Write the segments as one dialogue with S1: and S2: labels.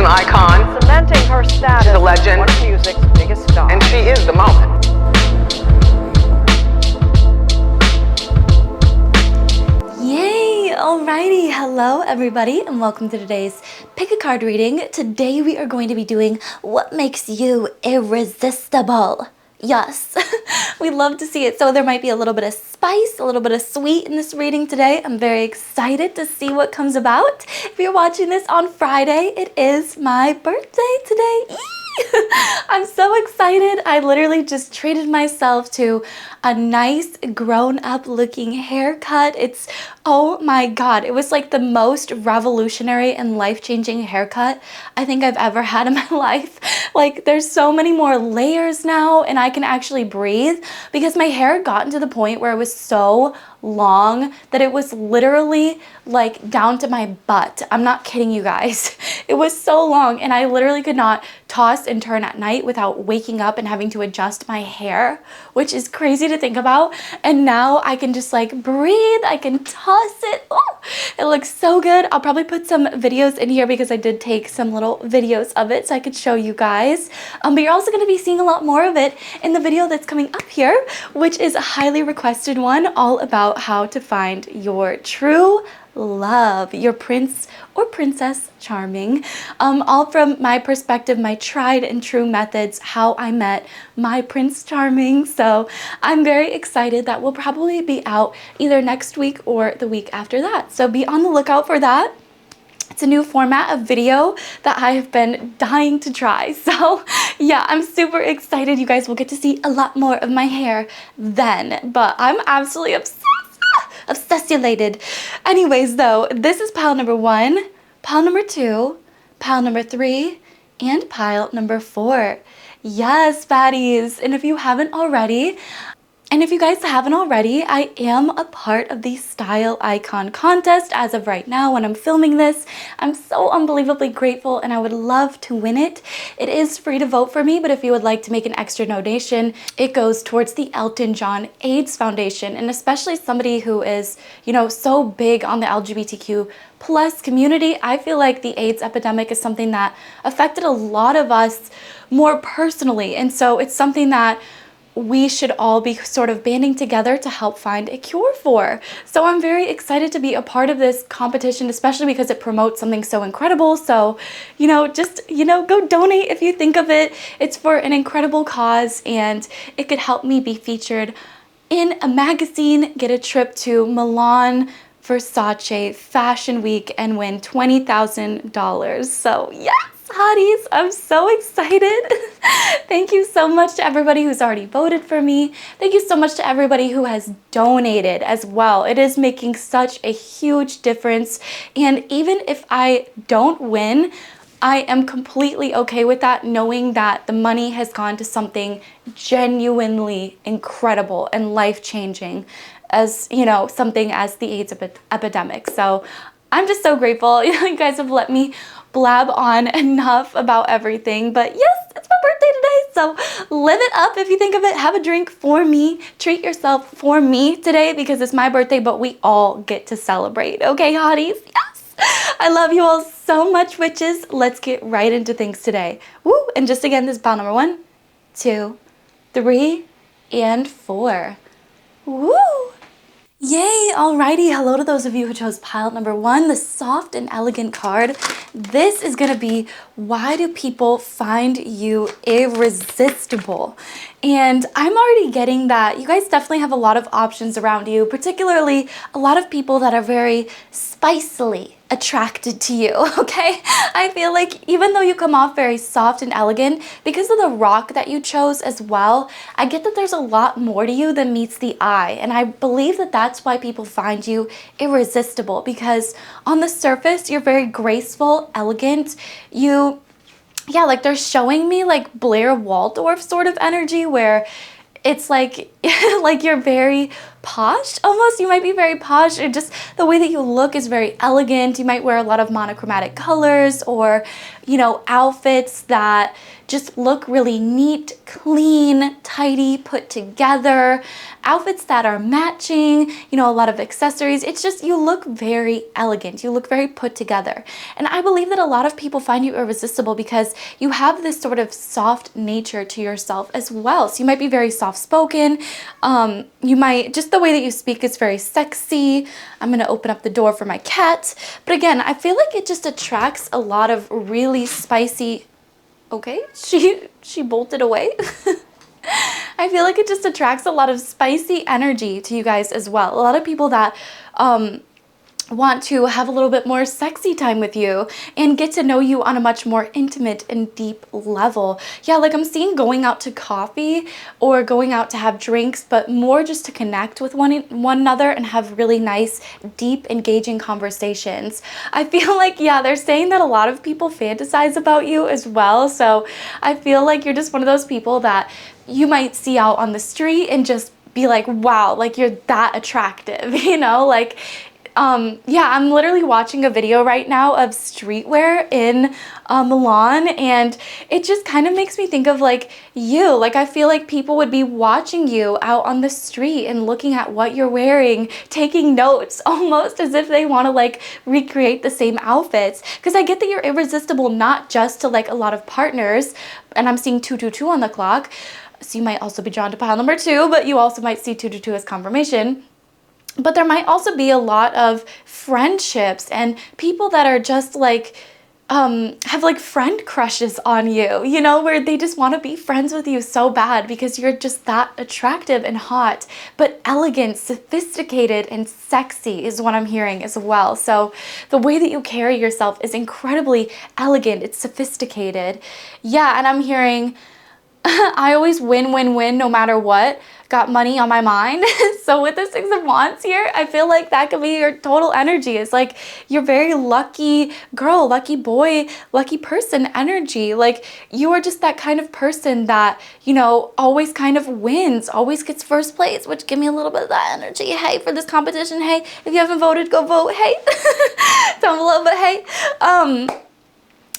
S1: an icon.
S2: Cementing her status.
S1: She's a legend.
S2: One of music's biggest stars.
S1: And she is the moment.
S3: Yay! Alrighty, hello everybody and welcome to today's pick a card reading. Today we are going to be doing what makes you irresistible. Yes, we love to see it. So there might be a little bit of spice, a little bit of sweet in this reading today. I'm very excited to see what comes about. If you're watching this on Friday, it is my birthday today. I'm so excited. I literally just treated myself to a nice grown-up looking haircut. It's, oh my God, it was like the most revolutionary and life-changing haircut I think I've ever had in my life. Like there's so many more layers now and I can actually breathe because my hair had gotten to the point where it was so long that it was literally like down to my butt. I'm not kidding you guys. It was so long and I literally could not toss and turn at night without waking up and having to adjust my hair, which is crazy to think about. And now I can just like breathe. I can toss it. Oh, it looks so good. I'll probably put some videos in here because I did take some little videos of it so I could show you guys. But you're also going to be seeing a lot more of it in the video that's coming up here, which is a highly requested one all about how to find your true love, your prince or princess charming, all from my perspective, my tried and true methods, how I met my prince charming. So I'm very excited. That will probably be out either next week or the week after that. So be on the lookout for that. It's a new format of video that I have been dying to try. So yeah, I'm super excited. You guys will get to see a lot more of my hair then, but I'm absolutely obsessulated. Anyways though, this is pile number 1, pile number 2, pile number 3, and pile number 4. Yes, fatties. And if you guys haven't already, I am a part of the Style Icon contest as of right now when I'm filming this. I'm so unbelievably grateful and I would love to win it. It is free to vote for me, but if you would like to make an extra donation, it goes towards the Elton John AIDS Foundation. And especially somebody who is, you know, so big on the LGBTQ plus community, I feel like the AIDS epidemic is something that affected a lot of us more personally. And so it's something that we should all be sort of banding together to help find a cure for. So I'm very excited to be a part of this competition, especially because it promotes something so incredible. So, you know, just, you know, go donate if you think of it. It's for an incredible cause and it could help me be featured in a magazine, get a trip to Milan, Versace Fashion Week and win $20,000. So yes, hotties, I'm so excited. Thank you so much to everybody who's already voted for me. Thank you so much to everybody who has donated as well. It is making such a huge difference. And even if I don't win, I am completely okay with that, knowing that the money has gone to something genuinely incredible and life-changing, as you know, something as the AIDS epidemic. So I'm just so grateful. You guys have let me blab on enough about everything, but yes, it's my birthday today, so live it up. If you think of it, have a drink for me, treat yourself for me today because it's my birthday, but we all get to celebrate. Okay, hotties? Yes! I love you all so much, witches. Let's get right into things today. Woo! And just again, this is pile number 1, 2, 3, and 4. Woo! Yay! Alrighty, hello to those of you who chose pile number 1, the soft and elegant card. This is gonna be, why do people find you irresistible? And I'm already getting that you guys definitely have a lot of options around you, particularly a lot of people that are very spicily attracted to you, okay? I feel like even though you come off very soft and elegant, because of the rock that you chose as well, I get that there's a lot more to you than meets the eye. And I believe that that's why people find you irresistible, because on the surface, you're very graceful, elegant. Yeah, like they're showing me like Blair Waldorf sort of energy where it's like like you're very posh almost. You might be very posh, or just the way that you look is very elegant. You might wear a lot of monochromatic colors, or, you know, outfits that just look really neat, clean, tidy, put together, outfits that are matching, you know, a lot of accessories. It's just, you look very elegant. You look very put together. And I believe that a lot of people find you irresistible because you have this sort of soft nature to yourself as well. So you might be very soft-spoken. You might, just the way that you speak is very sexy. I'm gonna open up the door for my cat. But again, I feel like it just attracts a lot of really spicy, okay, she bolted away. I feel like it just attracts a lot of spicy energy to you guys as well. A lot of people that want to have a little bit more sexy time with you and get to know you on a much more intimate and deep level. Yeah, like I'm seeing going out to coffee or going out to have drinks, but more just to connect with one another and have really nice, deep, engaging conversations. I feel like, yeah, they're saying that a lot of people fantasize about you as well. So I feel like you're just one of those people that you might see out on the street and just be like, wow, like you're that attractive, you know, like, yeah, I'm literally watching a video right now of streetwear in Milan, and it just kind of makes me think of like you. Like I feel like people would be watching you out on the street and looking at what you're wearing, taking notes, almost as if they want to like recreate the same outfits. Because I get that you're irresistible not just to like a lot of partners, and I'm seeing 222 on the clock, so you might also be drawn to pile number 2, but you also might see 222 as confirmation. But there might also be a lot of friendships and people that are just like, have like friend crushes on you, you know, where they just want to be friends with you so bad because you're just that attractive and hot, but elegant, sophisticated, and sexy is what I'm hearing as well. So the way that you carry yourself is incredibly elegant. It's sophisticated. Yeah, and I'm hearing, I always win, win, win no matter what. Got money on my mind. So with the 6 of Wands here, I feel like that could be your total energy. It's like you're very lucky girl, lucky boy, lucky person energy. Like you are just that kind of person that, you know, always kind of wins, always gets first place, which give me a little bit of that energy. Hey, for this competition, hey, if you haven't voted, go vote. Hey, down below, but hey,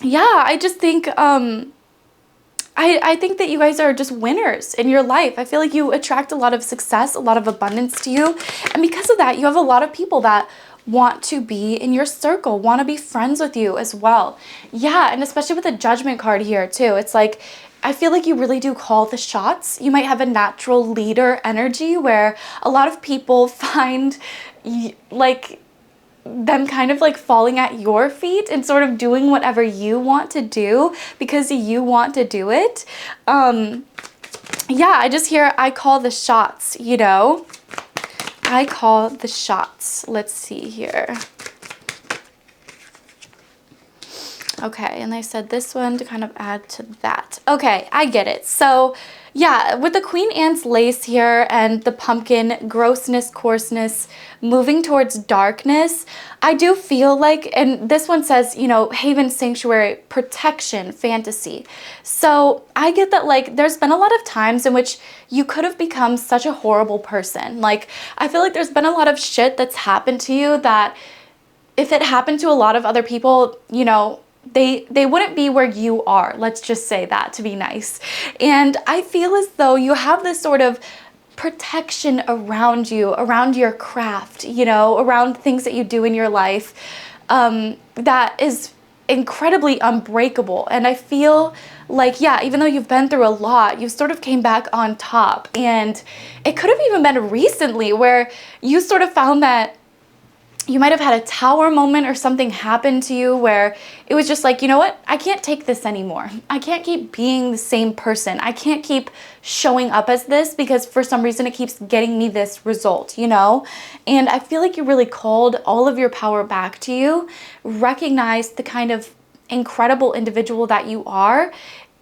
S3: yeah, I just think, I think that you guys are just winners in your life. I feel like you attract a lot of success, a lot of abundance to you. And because of that, you have a lot of people that want to be in your circle, want to be friends with you as well. Yeah, and especially with the Judgment card here too. It's like, I feel like you really do call the shots. You might have a natural leader energy where a lot of people find like them kind of like falling at your feet and sort of doing whatever you want to do because you want to do it. Yeah, I just hear I call the shots, you know? I call the shots. Let's see here. Okay, and I said this one to kind of add to that. Okay, I get it. So yeah, with the Queen Anne's lace here and the pumpkin, grossness, coarseness, moving towards darkness, I do feel like, and this one says, you know, haven, sanctuary, protection, fantasy. So I get that like there's been a lot of times in which you could have become such a horrible person. Like I feel like there's been a lot of shit that's happened to you that if it happened to a lot of other people, you know, they wouldn't be where you are. Let's just say that to be nice. And I feel as though you have this sort of protection around you, around your craft, you know, around things that you do in your life, that is incredibly unbreakable. And I feel like, yeah, even though you've been through a lot, you sort of came back on top. And it could have even been recently where you sort of found that you might have had a tower moment or something happen to you where it was just like, you know what? I can't take this anymore. I can't keep being the same person. I can't keep showing up as this because for some reason it keeps getting me this result, you know? And I feel like you really called all of your power back to you, recognized the kind of incredible individual that you are,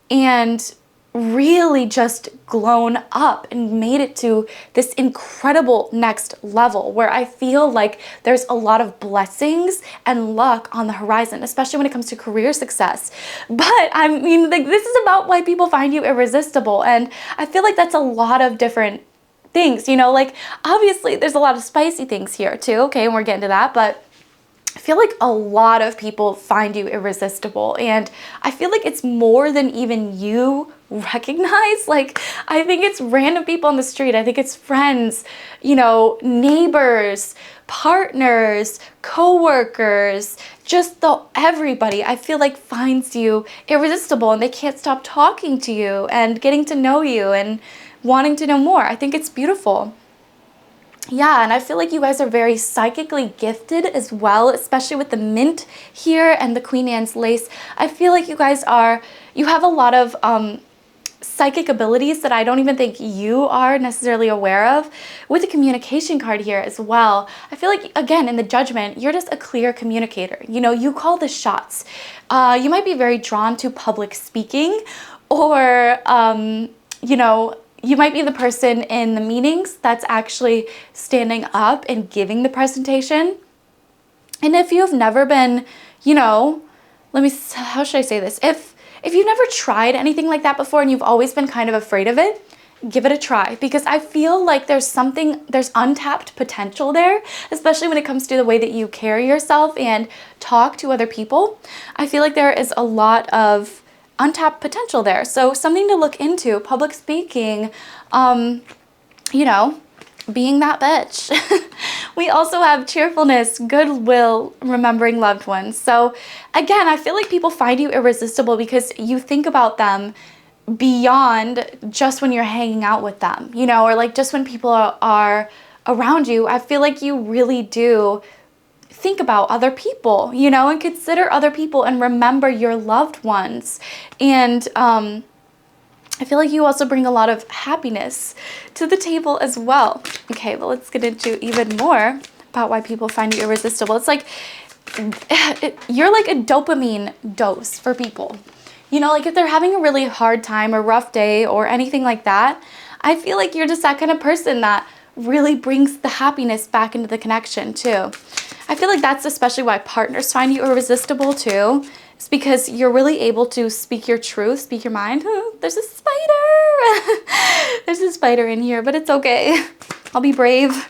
S3: and really just grown up and made it to this incredible next level where I feel like there's a lot of blessings and luck on the horizon, especially when it comes to career success. But I mean, like, this is about why people find you irresistible, and I feel like that's a lot of different things, you know, like obviously there's a lot of spicy things here too, okay, and we're getting to that, but I feel like a lot of people find you irresistible, and I feel like it's more than even you recognize. Like, I think it's random people on the street. I think it's friends, you know, neighbors, partners, co-workers, just everybody I feel like finds you irresistible, and they can't stop talking to you and getting to know you and wanting to know more. I think it's beautiful. Yeah, and I feel like you guys are very psychically gifted as well, especially with the mint here and the Queen Anne's lace. I feel like you guys you have a lot of psychic abilities that I don't even think you are necessarily aware of. With the communication card here as well, I feel like, again, in the Judgment, you're just a clear communicator. You know, you call the shots. You might be very drawn to public speaking, or, you know, you might be the person in the meetings that's actually standing up and giving the presentation. And if you've never been, you know, how should I say this? If you've never tried anything like that before and you've always been kind of afraid of it, give it a try, because I feel like there's untapped potential there, especially when it comes to the way that you carry yourself and talk to other people. I feel like there is a lot of untapped potential there. So something to look into, public speaking, you know, being that bitch. We also have cheerfulness, goodwill, remembering loved ones. So again, I feel like people find you irresistible because you think about them beyond just when you're hanging out with them, you know, or like just when people are around you. I feel like you really do think about other people, you know, and consider other people and remember your loved ones. And I feel like you also bring a lot of happiness to the table as well. Okay, well, let's get into even more about why people find you irresistible. It's like you're like a dopamine dose for people. You know, like if they're having a really hard time or rough day or anything like that, I feel like you're just that kind of person that really brings the happiness back into the connection too. I feel like that's especially why partners find you irresistible too. It's because you're really able to speak your truth, speak your mind. There's a spider. There's a spider in here, but it's okay. I'll be brave.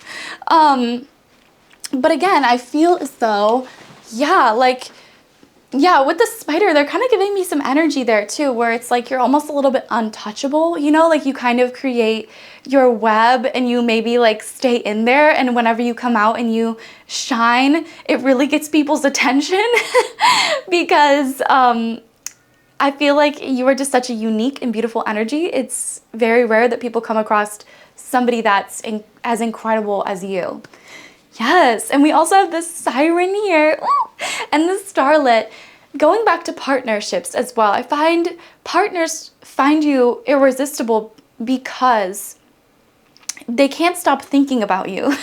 S3: But again, I feel as though, with the spider, they're kind of giving me some energy there too, where it's like you're almost a little bit untouchable, you know, like you kind of create your web and you maybe like stay in there, and whenever you come out and you shine, it really gets people's attention because I feel like you are just such a unique and beautiful energy. It's very rare that people come across somebody that's as incredible as you. Yes, and we also have this siren here. Ooh, and the starlet. Going back to partnerships as well, I find partners find you irresistible because they can't stop thinking about you.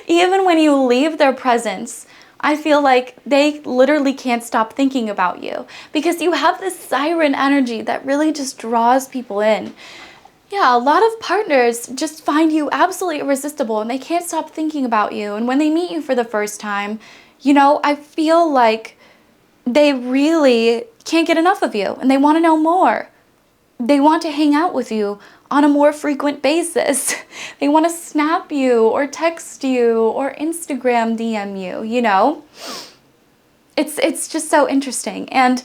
S3: Even when you leave their presence, I feel like they literally can't stop thinking about you because you have this siren energy that really just draws people in. Yeah, a lot of partners just find you absolutely irresistible and they can't stop thinking about you. And when they meet you for the first time, you know, I feel like they really can't get enough of you and they want to know more. They want to hang out with you on a more frequent basis. They want to snap you or text you or Instagram DM you, you know? It's just so interesting. And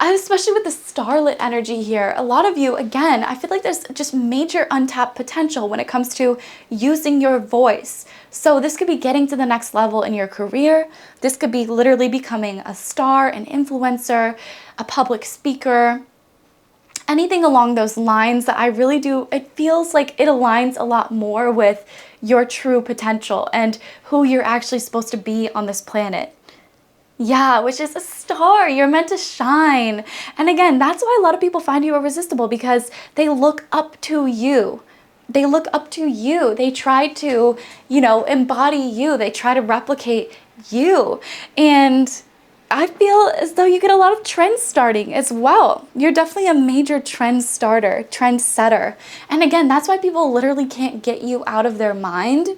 S3: especially with the starlit energy here, a lot of you, again, I feel like there's just major untapped potential when it comes to using your voice. So this could be getting to the next level in your career. This could be literally becoming a star, an influencer, a public speaker, anything along those lines that I really do. It feels like it aligns a lot more with your true potential and who you're actually supposed to be on this planet. Yeah, which is a star. You're meant to shine. And again, that's why a lot of people find you irresistible, because they look up to you. They look up to you. They try to, you know, embody you. They try to replicate you. And I feel as though you get a lot of trend starting as well. You're definitely a major trend starter, trend setter. And again, that's why people literally can't get you out of their mind,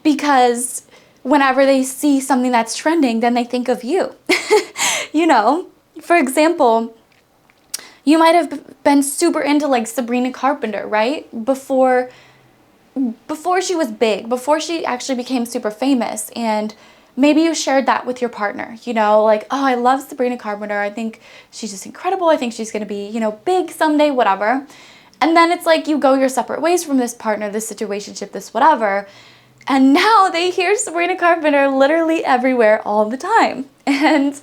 S3: because whenever they see something that's trending, then they think of you. You know, for example, you might have been super into like Sabrina Carpenter, right? Before before she was big, before she actually became super famous, and maybe you shared that with your partner, you know, like, oh, I love Sabrina Carpenter. I think she's just incredible. I think she's going to be, you know, big someday, whatever. And then it's like you go your separate ways from this partner, this situationship, this whatever. And now they hear Sabrina Carpenter literally everywhere all the time. And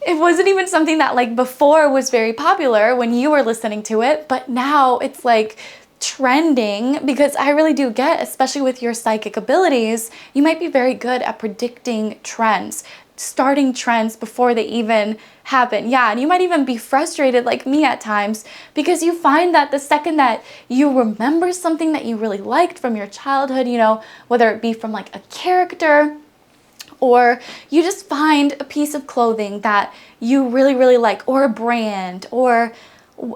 S3: it wasn't even something that like before was very popular when you were listening to it, but now it's like trending, because I really do get, especially with your psychic abilities, you might be very good at predicting trends, starting trends before they even happen. Yeah, and you might even be frustrated like me at times, because you find that the second that you remember something that you really liked from your childhood, you know, whether it be from like a character, or you just find a piece of clothing that you really, really like, or a brand, or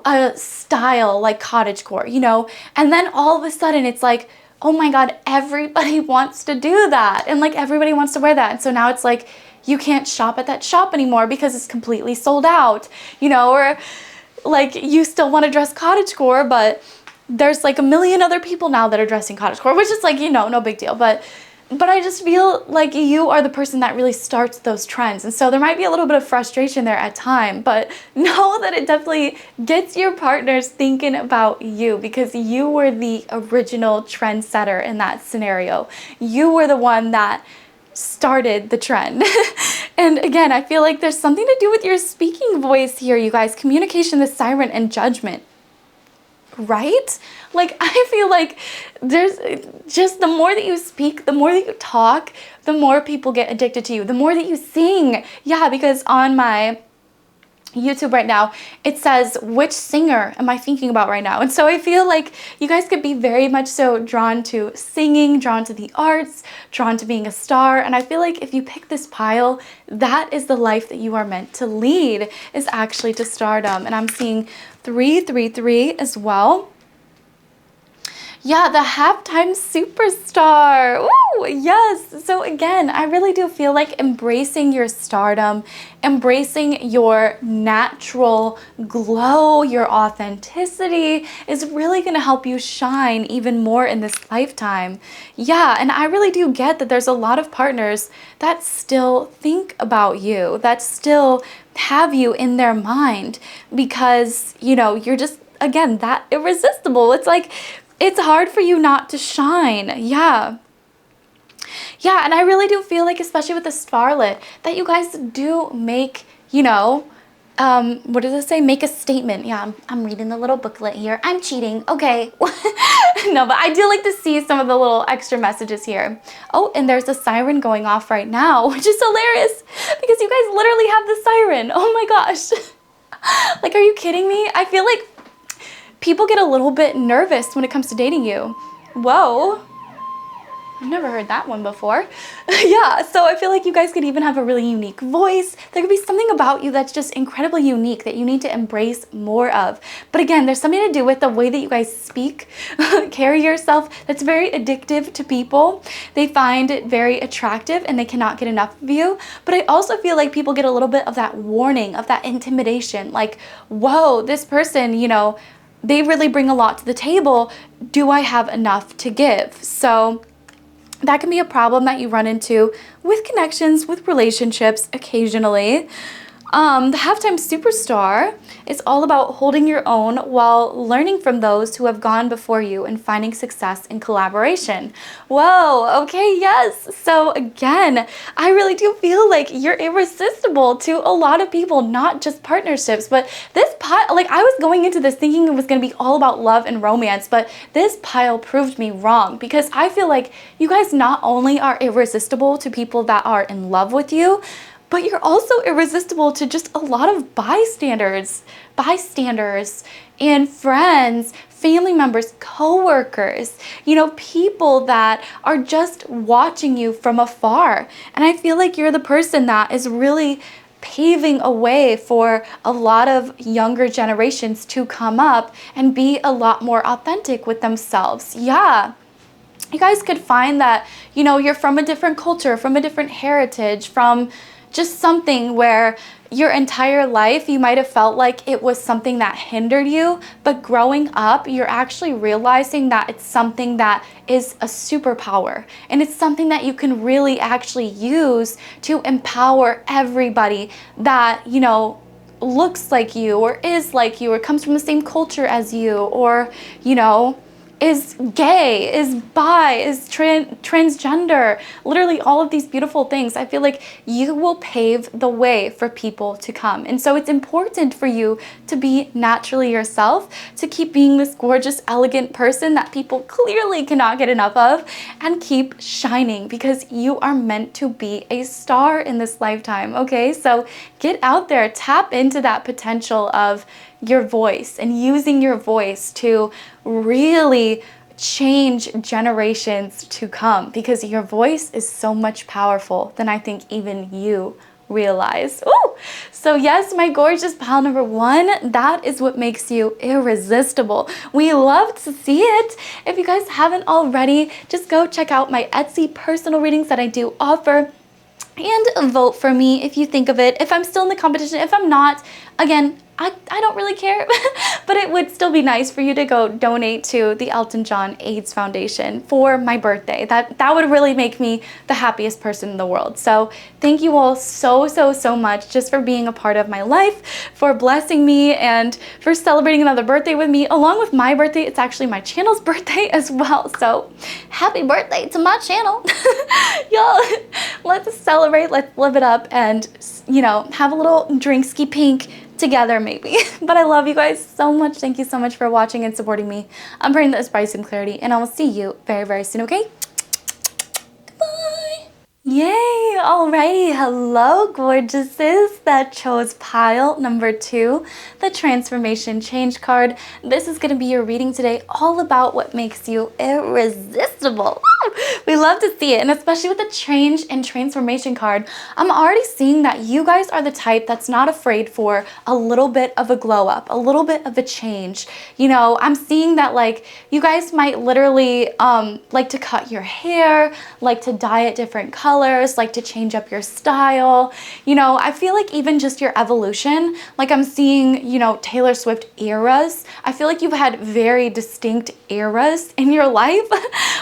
S3: a style like cottagecore, you know, and then all of a sudden it's like, oh my God, everybody wants to do that. And like everybody wants to wear that. And so now it's like, you can't shop at that shop anymore because it's completely sold out, you know, or like you still want to dress cottagecore, but there's like a million other people now that are dressing cottagecore, which is like, you know, no big deal. But I just feel like you are the person that really starts those trends. And so there might be a little bit of frustration there at time, but know that it definitely gets your partners thinking about you, because you were the original trendsetter in that scenario. You were the one that started the trend. And again, I feel like there's something to do with your speaking voice here, you guys. Communication, the siren, and judgment. Right? Like, I feel like there's just, the more that you speak, the more that you talk, the more people get addicted to you, the more that you sing. Yeah, because on my YouTube right now, it says, which singer am I thinking about right now? And so I feel like you guys could be very much so drawn to singing, drawn to the arts, drawn to being a star. And I feel like if you pick this pile, that is the life that you are meant to lead, is actually to stardom. And I'm seeing 333 as well. Yeah, the halftime superstar. Ooh, yes. So again, I really do feel like embracing your stardom, embracing your natural glow, your authenticity is really going to help you shine even more in this lifetime. Yeah, and I really do get that there's a lot of partners that still think about you, that still have you in their mind, because, you know, you're just, again, that irresistible. It's like, it's hard for you not to shine. Yeah. Yeah, and I really do feel like, especially with the starlet, that you guys do make, you know, what does it say? Make a statement. Yeah, I'm reading the little booklet here. I'm cheating. Okay. No, but I do like to see some of the little extra messages here. Oh, and there's a siren going off right now, which is hilarious, because you guys literally have the siren. Oh my gosh. Like, are you kidding me? I feel like people get a little bit nervous when it comes to dating you. Whoa. I've never heard that one before. Yeah, so I feel like you guys could even have a really unique voice. There could be something about you that's just incredibly unique that you need to embrace more of. But again, there's something to do with the way that you guys speak, carry yourself, that's very addictive to people. They find it very attractive and they cannot get enough of you. But I also feel like people get a little bit of that warning, of that intimidation. Like, whoa, this person, you know, they really bring a lot to the table. Do I have enough to give? So that can be a problem that you run into with connections, with relationships occasionally. The halftime superstar is all about holding your own while learning from those who have gone before you and finding success in collaboration. Whoa, okay, yes. So again, I really do feel like you're irresistible to a lot of people, not just partnerships, but this pile, like I was going into this thinking it was going to be all about love and romance, but this pile proved me wrong, because I feel like you guys not only are irresistible to people that are in love with you, but you're also irresistible to just a lot of bystanders and friends, family members, coworkers, you know, people that are just watching you from afar. And I feel like you're the person that is really paving a way for a lot of younger generations to come up and be a lot more authentic with themselves. Yeah. You guys could find that, you know, you're from a different culture, from a different heritage, from just something where your entire life you might have felt like it was something that hindered you, but growing up you're actually realizing that it's something that is a superpower, and it's something that you can really actually use to empower everybody that, you know, looks like you or is like you or comes from the same culture as you, or, you know, is gay, is bi, is transgender, literally all of these beautiful things. I feel like you will pave the way for people to come. And so it's important for you to be naturally yourself, to keep being this gorgeous, elegant person that people clearly cannot get enough of, and keep shining, because you are meant to be a star in this lifetime, okay? So get out there, tap into that potential of your voice and using your voice to really change generations to come, because your voice is so much powerful than I think even you realize. Ooh. So yes, my gorgeous pal number one, that is what makes you irresistible. We love to see it. If you guys haven't already, just go check out my Etsy personal readings that I do offer, and vote for me if you think of it. If I'm still in the competition, if I'm not, again, I don't really care, but it would still be nice for you to go donate to the Elton John AIDS Foundation for my birthday. That would really make me the happiest person in the world. So thank you all so much just for being a part of my life, for blessing me, and for celebrating another birthday with me. Along with my birthday, it's actually my channel's birthday as well. So happy birthday to my channel. Y'all, let's celebrate, let's live it up, and, you know, have a little drinksky pink together maybe. But I love you guys so much. Thank you so much for watching and supporting me. I'm praying that this brings some clarity, and I will see you very soon, okay? Goodbye. Yay! Alrighty, hello gorgeouses that chose pile number 2, the transformation change card. This is going to be your reading today, all about what makes you irresistible. We love to see it, and especially with the change and transformation card, I'm already seeing that you guys are the type that's not afraid for a little bit of a glow up, a little bit of a change. You know, I'm seeing that, like, you guys might literally like to cut your hair, like to dye it different colors, like to change up your style. You know, I feel like even just your evolution, like I'm seeing, you know, Taylor Swift eras. I feel like you've had very distinct eras in your life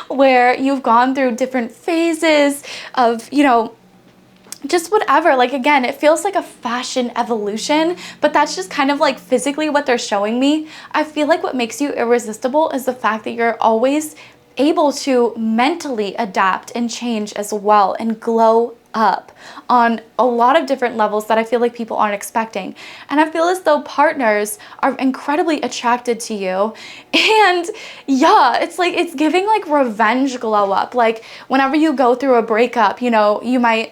S3: where you've gone through different phases of, you know, just whatever. Like, again, it feels like a fashion evolution, but that's just kind of like physically what they're showing me. I feel like what makes you irresistible is the fact that you're always able to mentally adapt and change as well, and glow up on a lot of different levels that I feel like people aren't expecting. And I feel as though partners are incredibly attracted to you. And yeah, it's like, it's giving like revenge glow up. Like whenever you go through a breakup, you know, you might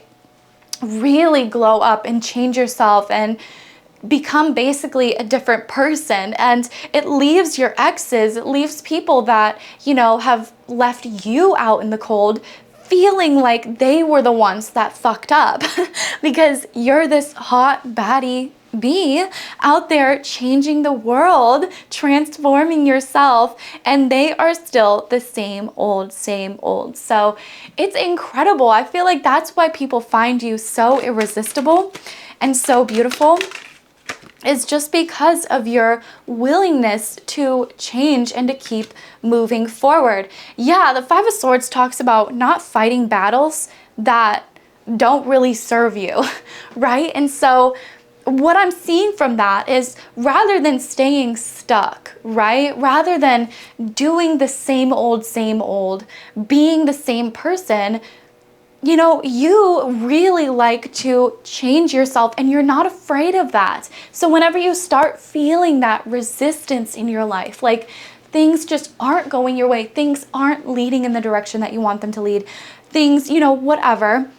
S3: really glow up and change yourself and become basically a different person, and it leaves your exes, it leaves people that, you know, have left you out in the cold feeling like they were the ones that fucked up because you're this hot baddie bee out there changing the world, transforming yourself, and they are still the same old. So it's incredible. I feel like that's why people find you so irresistible and so beautiful, is just because of your willingness to change and to keep moving forward. Yeah, the Five of Swords talks about not fighting battles that don't really serve you, right? And so what I'm seeing from that is, rather than staying stuck, right? Rather than doing the same old, being the same person, you know, you really like to change yourself, and you're not afraid of that. So whenever you start feeling that resistance in your life, like things just aren't going your way, things aren't leading in the direction that you want them to lead, things, you know, whatever,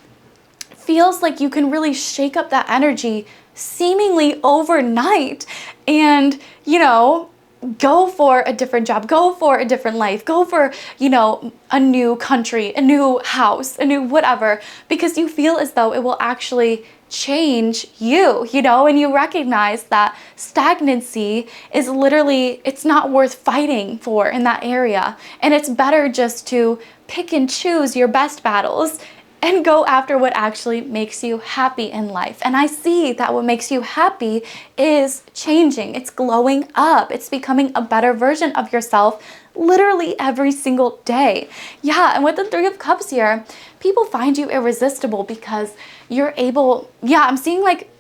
S3: feels like you can really shake up that energy seemingly overnight and, you know, go for a different job, go for a different life, go for, you know, a new country, a new house, a new whatever, because you feel as though it will actually change you, you know, and you recognize that stagnancy is literally, it's not worth fighting for in that area. And it's better just to pick and choose your best battles and go after what actually makes you happy in life. And I see that what makes you happy is changing. It's glowing up. It's becoming a better version of yourself literally every single day. Yeah, and with the Three of Cups here, people find you irresistible because you're able, I'm seeing like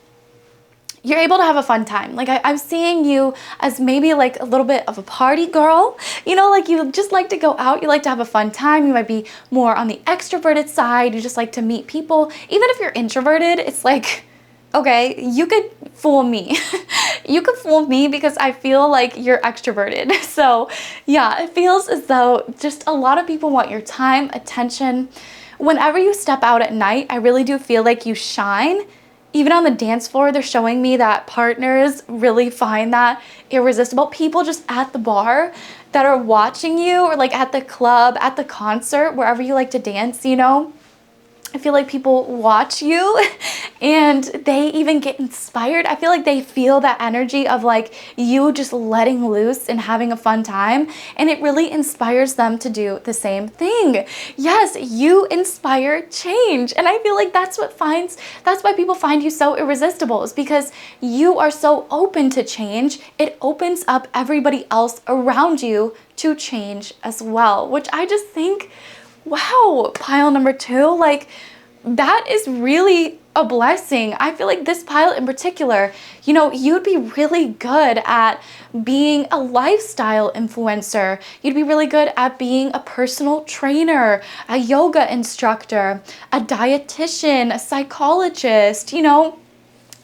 S3: you're able to have a fun time. Like I'm seeing you as maybe like a little bit of a party girl, you know, like you just like to go out, you like to have a fun time. You might be more on the extroverted side. You just like to meet people. Even if you're introverted, it's like, okay, you could fool me. You could fool me because I feel like you're extroverted. So yeah, it feels as though just a lot of people want your time, attention. Whenever you step out at night, I really do feel like you shine. Even on the dance floor, they're showing me that partners really find that irresistible. People just at the bar that are watching you, or like at the club, at the concert, wherever you like to dance, you know, I feel like people watch you and they even get inspired. I feel like they feel that energy of like you just letting loose and having a fun time, and it really inspires them to do the same thing. Yes, you inspire change, and I feel like that's why people find you so irresistible, is because you are so open to change. It opens up everybody else around you to change as well, which I just think, wow, pile number 2, like that is really a blessing. I feel like this pile in particular, you know, you'd be really good at being a lifestyle influencer. You'd be really good at being a personal trainer, a yoga instructor, a dietitian, a psychologist, you know,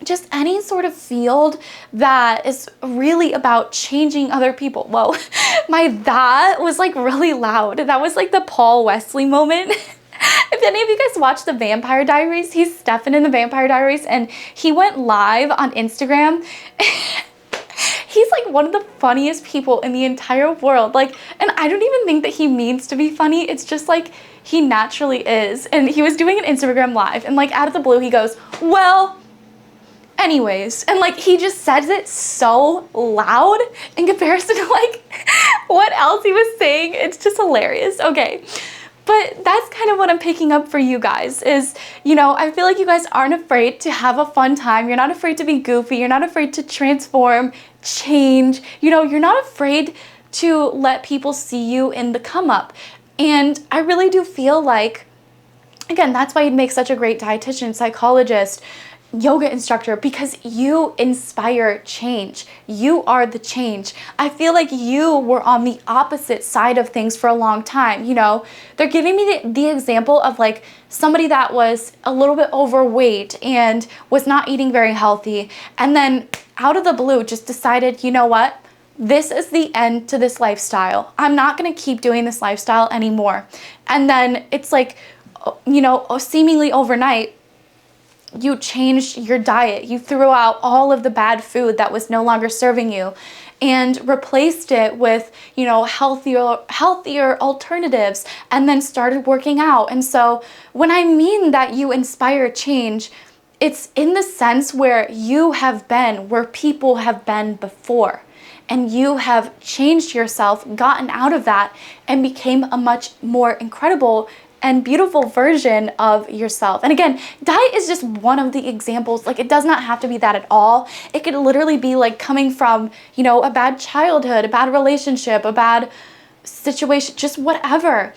S3: just any sort of field that is really about changing other people. Whoa, that was like really loud. That was like the Paul Wesley moment. If any of you guys watch The Vampire Diaries, he's Stefan in The Vampire Diaries, and he went live on Instagram. He's like one of the funniest people in the entire world. Like, and I don't even think that he means to be funny. It's just like he naturally is. And he was doing an Instagram live, and like out of the blue, he goes, well, anyways, and like he just says it so loud in comparison to like what else he was saying. It's just hilarious. Okay, but that's kind of what I'm picking up for you guys is, you know, I feel like you guys aren't afraid to have a fun time. You're not afraid to be goofy. You're not afraid to transform, change. You know, you're not afraid to let people see you in the come up. And I really do feel like, again, that's why you'd make such a great dietitian, psychologist, yoga instructor, because you inspire change. You are the change. I feel like you were on the opposite side of things for a long time. You know, they're giving me the example of like somebody that was a little bit overweight and was not eating very healthy, and then out of the blue just decided, you know what? This is the end to this lifestyle. I'm not gonna keep doing this lifestyle anymore. And then it's like, you know, seemingly overnight, you changed your diet. You threw out all of the bad food that was no longer serving you and replaced it with, you know, healthier alternatives, and then started working out. And so when I mean that you inspire change, it's in the sense where you have been where people have been before, and you have changed yourself, gotten out of that, and became a much more incredible and beautiful version of yourself. And again, diet is just one of the examples. Like, it does not have to be that at all. It could literally be like coming from, you know, a bad childhood, a bad relationship, a bad situation, just whatever,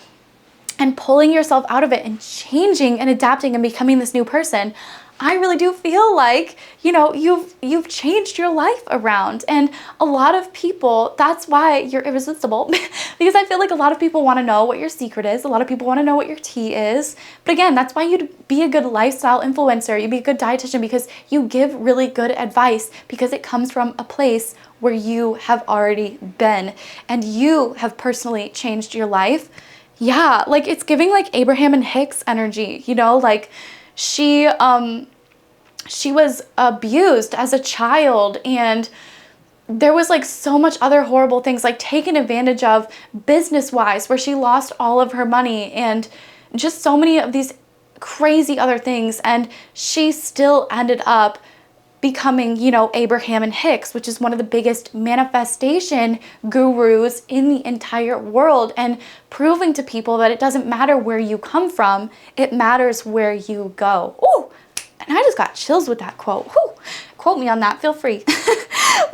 S3: and pulling yourself out of it and changing and adapting and becoming this new person. I really do feel like, you know, you've changed your life around. And a lot of people, that's why you're irresistible, because I feel like a lot of people want to know what your secret is. A lot of people want to know what your tea is. But again, that's why you'd be a good lifestyle influencer. You'd be a good dietitian, because you give really good advice, because it comes from a place where you have already been and you have personally changed your life. Yeah, like it's giving like Abraham and Hicks energy, you know, like she was abused as a child, and there was like so much other horrible things, like taken advantage of business-wise, where she lost all of her money and just so many of these crazy other things, and she still ended up becoming, you know, Abraham and Hicks, which is one of the biggest manifestation gurus in the entire world, and proving to people that it doesn't matter where you come from, it matters where you go. Ooh, and I just got chills with that quote. Whew. Quote me on that, feel free.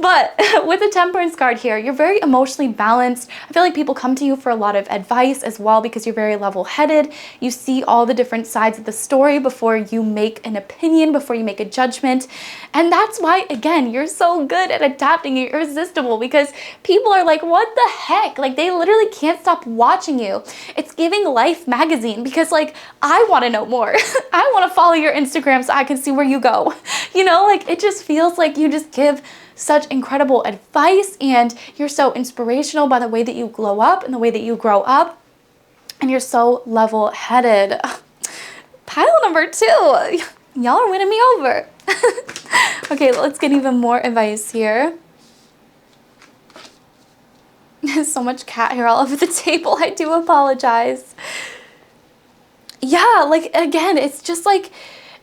S3: But with the Temperance card here, you're very emotionally balanced. I feel like people come to you for a lot of advice as well because you're very level-headed. You see all the different sides of the story before you make an opinion, before you make a judgment. And that's why, again, you're so good at adapting. You're irresistible because people are like, what the heck? Like, they literally can't stop watching you. It's giving Life magazine because, like, I want to know more. I want to follow your Instagram so I can see where you go. You know, like, it just feels like you just give such incredible advice, and you're so inspirational by the way that you glow up and the way that you grow up, and you're so level-headed. Pile number 2. Y'all are winning me over. Okay, let's get even more advice here. There's so much cat hair all over the table. I do apologize. Yeah, like, again, it's just like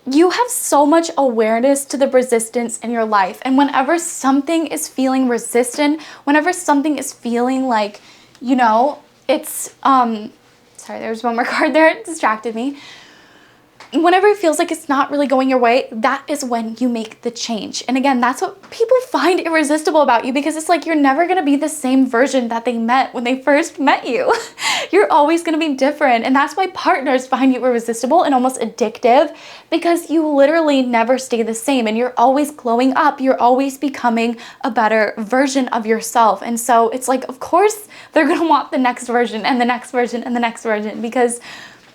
S3: you have so much awareness to the resistance in your life. And whenever something is feeling resistant, whenever something is feeling like, you know, it's, sorry, there's one more card there, it distracted me. Whenever it feels like it's not really going your way, that is when you make the change. And again, that's what people find irresistible about you, because it's like you're never going to be the same version that they met when they first met you. You're always going to be different. And that's why partners find you irresistible and almost addictive, because you literally never stay the same and you're always glowing up. You're always becoming a better version of yourself. And so it's like, of course, they're going to want the next version and the next version and the next version, because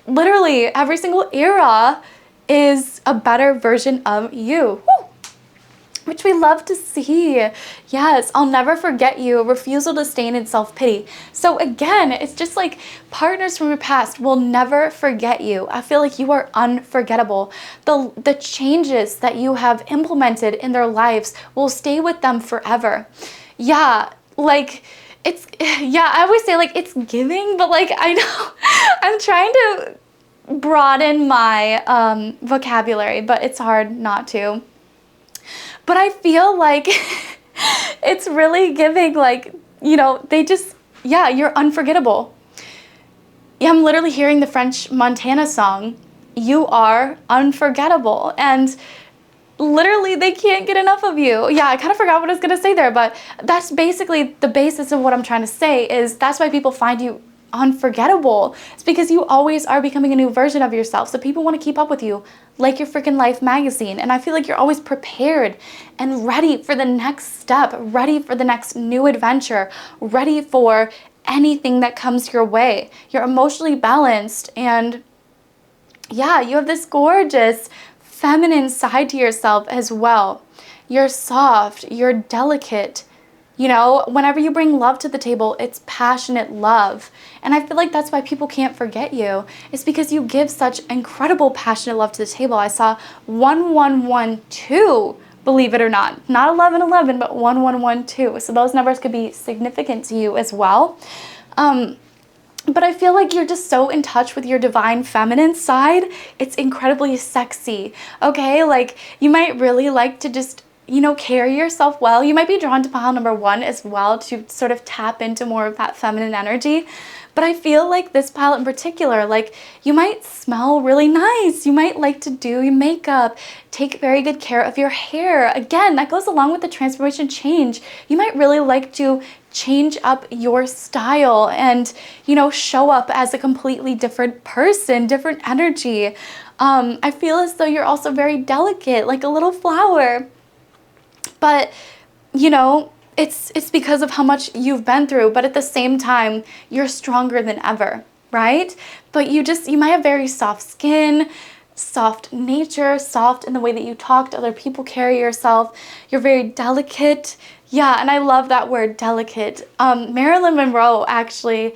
S3: literally every single era is a better version of you. Woo! Which we love to see. Yes, I'll never forget you. Refusal to stay in self-pity. So again, it's just like partners from your past will never forget you. I feel like you are unforgettable. The changes that you have implemented in their lives will stay with them forever. Yeah, like, it's, yeah, I always say like it's giving, but like I know I'm trying to broaden my vocabulary, but it's hard not to. But I feel like it's really giving, like, you know, they just, yeah, you're unforgettable. Yeah, I'm literally hearing the French Montana song, "You are unforgettable," and literally they can't get enough of you. Yeah, I kind of forgot what I was going to say there, but that's basically the basis of what I'm trying to say, is that's why people find you unforgettable. It's because you always are becoming a new version of yourself. So people want to keep up with you like your freaking Life magazine. And I feel like you're always prepared and ready for the next step, ready for the next new adventure, ready for anything that comes your way. You're emotionally balanced, and yeah, you have this gorgeous feminine side to yourself as well. You're soft, you're delicate. You know, whenever you bring love to the table, it's passionate love. And I feel like that's why people can't forget you. It's because you give such incredible passionate love to the table. I saw 1112, believe it or not. Not 1111, but 1112. So those numbers could be significant to you as well. But I feel like you're just so in touch with your divine feminine side. It's incredibly sexy, okay? Like, you might really like to just, you know, carry yourself well. You might be drawn to pile number 1 as well, to sort of tap into more of that feminine energy. But I feel like this pile in particular, like, you might smell really nice. You might like to do your makeup, take very good care of your hair. Again, that goes along with the transformation change. You might really like to change up your style and, you know, show up as a completely different person, different energy. I feel as though you're also very delicate, like a little flower. But, you know, it's because of how much you've been through, but at the same time, you're stronger than ever, right? But you might have very soft skin, soft nature, soft in the way that you talk to other people, carry yourself. You're very delicate. Yeah, and I love that word, delicate. Marilyn Monroe actually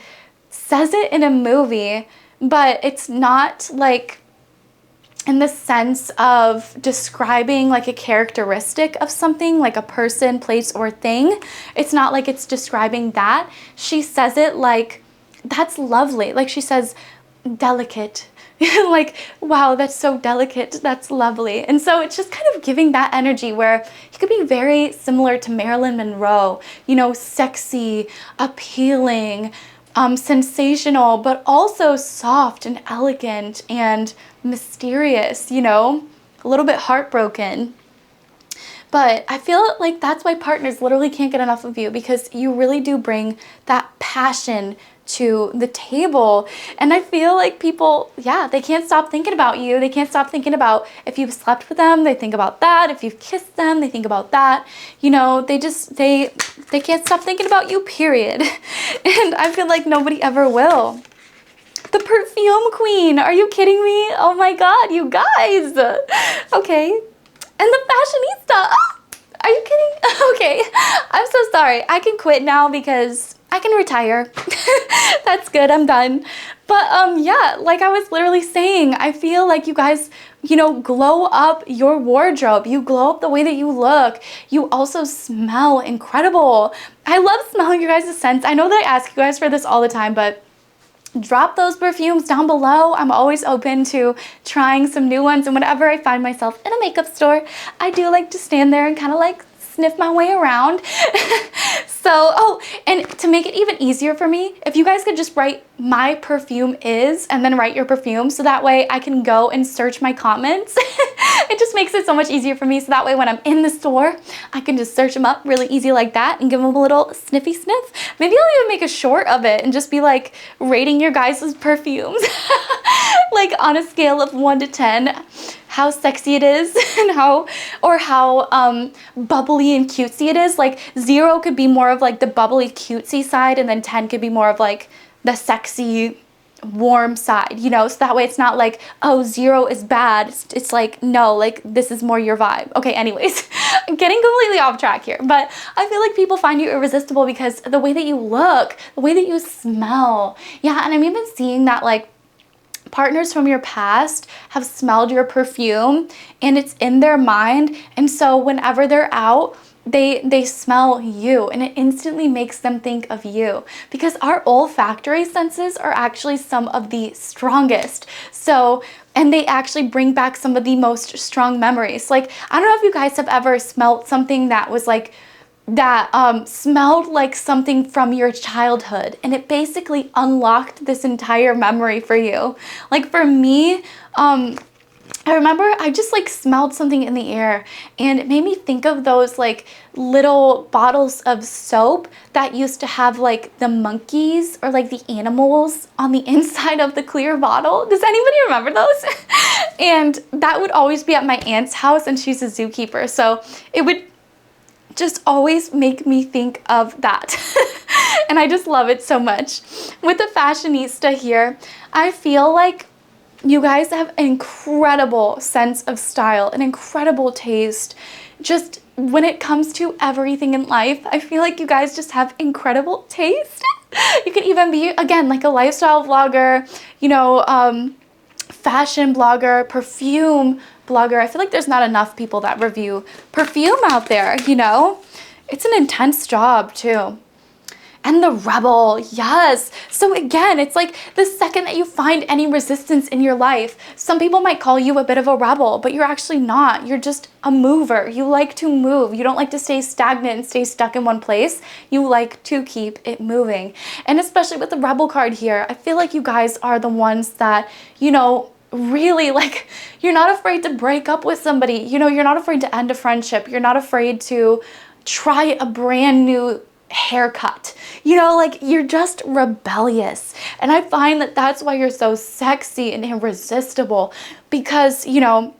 S3: says it in a movie, but it's not like in the sense of describing like a characteristic of something, like a person, place, or thing. It's not like it's describing that. She says it like, that's lovely. Like, she says, delicate, Like, wow, that's so delicate, that's lovely. And so it's just kind of giving that energy where he could be very similar to Marilyn Monroe, you know, sexy, appealing, sensational, but also soft and elegant and mysterious, you know, a little bit heartbroken. But I feel like that's why partners literally can't get enough of you, because you really do bring that passion to the table. And I feel like people, yeah, they can't stop thinking about you. They can't stop thinking about if you've slept with them, they think about that. If you've kissed them, they think about that. You know, they can't stop thinking about you, period. And I feel like nobody ever will. The perfume queen, are you kidding me? Oh my God, you guys. Okay. And the fashionista. Oh, are you kidding? Okay, I'm so sorry. I can quit now because I can retire. That's good, I'm done. But yeah, like I was literally saying, I feel like you guys, you know, glow up your wardrobe. You glow up the way that you look. You also smell incredible. I love smelling your guys' scents. I know that I ask you guys for this all the time, but drop those perfumes down below. I'm always open to trying some new ones, and whenever I find myself in a makeup store, I do like to stand there and kind of like sniff my way around. So, oh, and to make it even easier for me, if you guys could just write "my perfume is" and then write your perfume, so that way I can go and search my comments. It just makes it so much easier for me, so that way when I'm in the store, I can just search them up really easy like that and give them a little sniffy sniff. Maybe I'll even make a short of it and just be like rating your guys' perfumes. Like on a scale of 1 to 10, how sexy it is and how bubbly and cutesy it is. Like 0 could be more of like the bubbly cutesy side, and then 10 could be more of like the sexy warm side, you know, so that way it's not like, oh, 0 is bad. It's like, no, like this is more your vibe. Okay, anyways, I'm getting completely off track here, but I feel like people find you irresistible because the way that you look, the way that you smell. Yeah, and I'm even seeing that like partners from your past have smelled your perfume and it's in their mind, and so whenever they're out, they smell you, and it instantly makes them think of you, because our olfactory senses are actually some of the strongest. So, and they actually bring back some of the most strong memories. Like, I don't know if you guys have ever smelled something that was like, that smelled like something from your childhood, and it basically unlocked this entire memory for you. Like for me, I remember I just like smelled something in the air, and it made me think of those like little bottles of soap that used to have like the monkeys or like the animals on the inside of the clear bottle. Does anybody remember those? And that would always be at my aunt's house, and she's a zookeeper, so it would just always make me think of that. And I just love it so much. With the fashionista here, I feel like you guys have an incredible sense of style, an incredible taste. Just when it comes to everything in life, I feel like you guys just have incredible taste. You can even be, again, like a lifestyle vlogger, you know, fashion blogger, perfume blogger. I feel like there's not enough people that review perfume out there, you know? It's an intense job too. And the rebel, yes. So again, it's like the second that you find any resistance in your life, some people might call you a bit of a rebel, but you're actually not. You're just a mover. You like to move. You don't like to stay stagnant and stay stuck in one place. You like to keep it moving. And especially with the rebel card here, I feel like you guys are the ones that, you know, really like, you're not afraid to break up with somebody. You know, you're not afraid to end a friendship. You're not afraid to try a brand new haircut. You know, like you're just rebellious. And I find that that's why you're so sexy and irresistible, because, you know,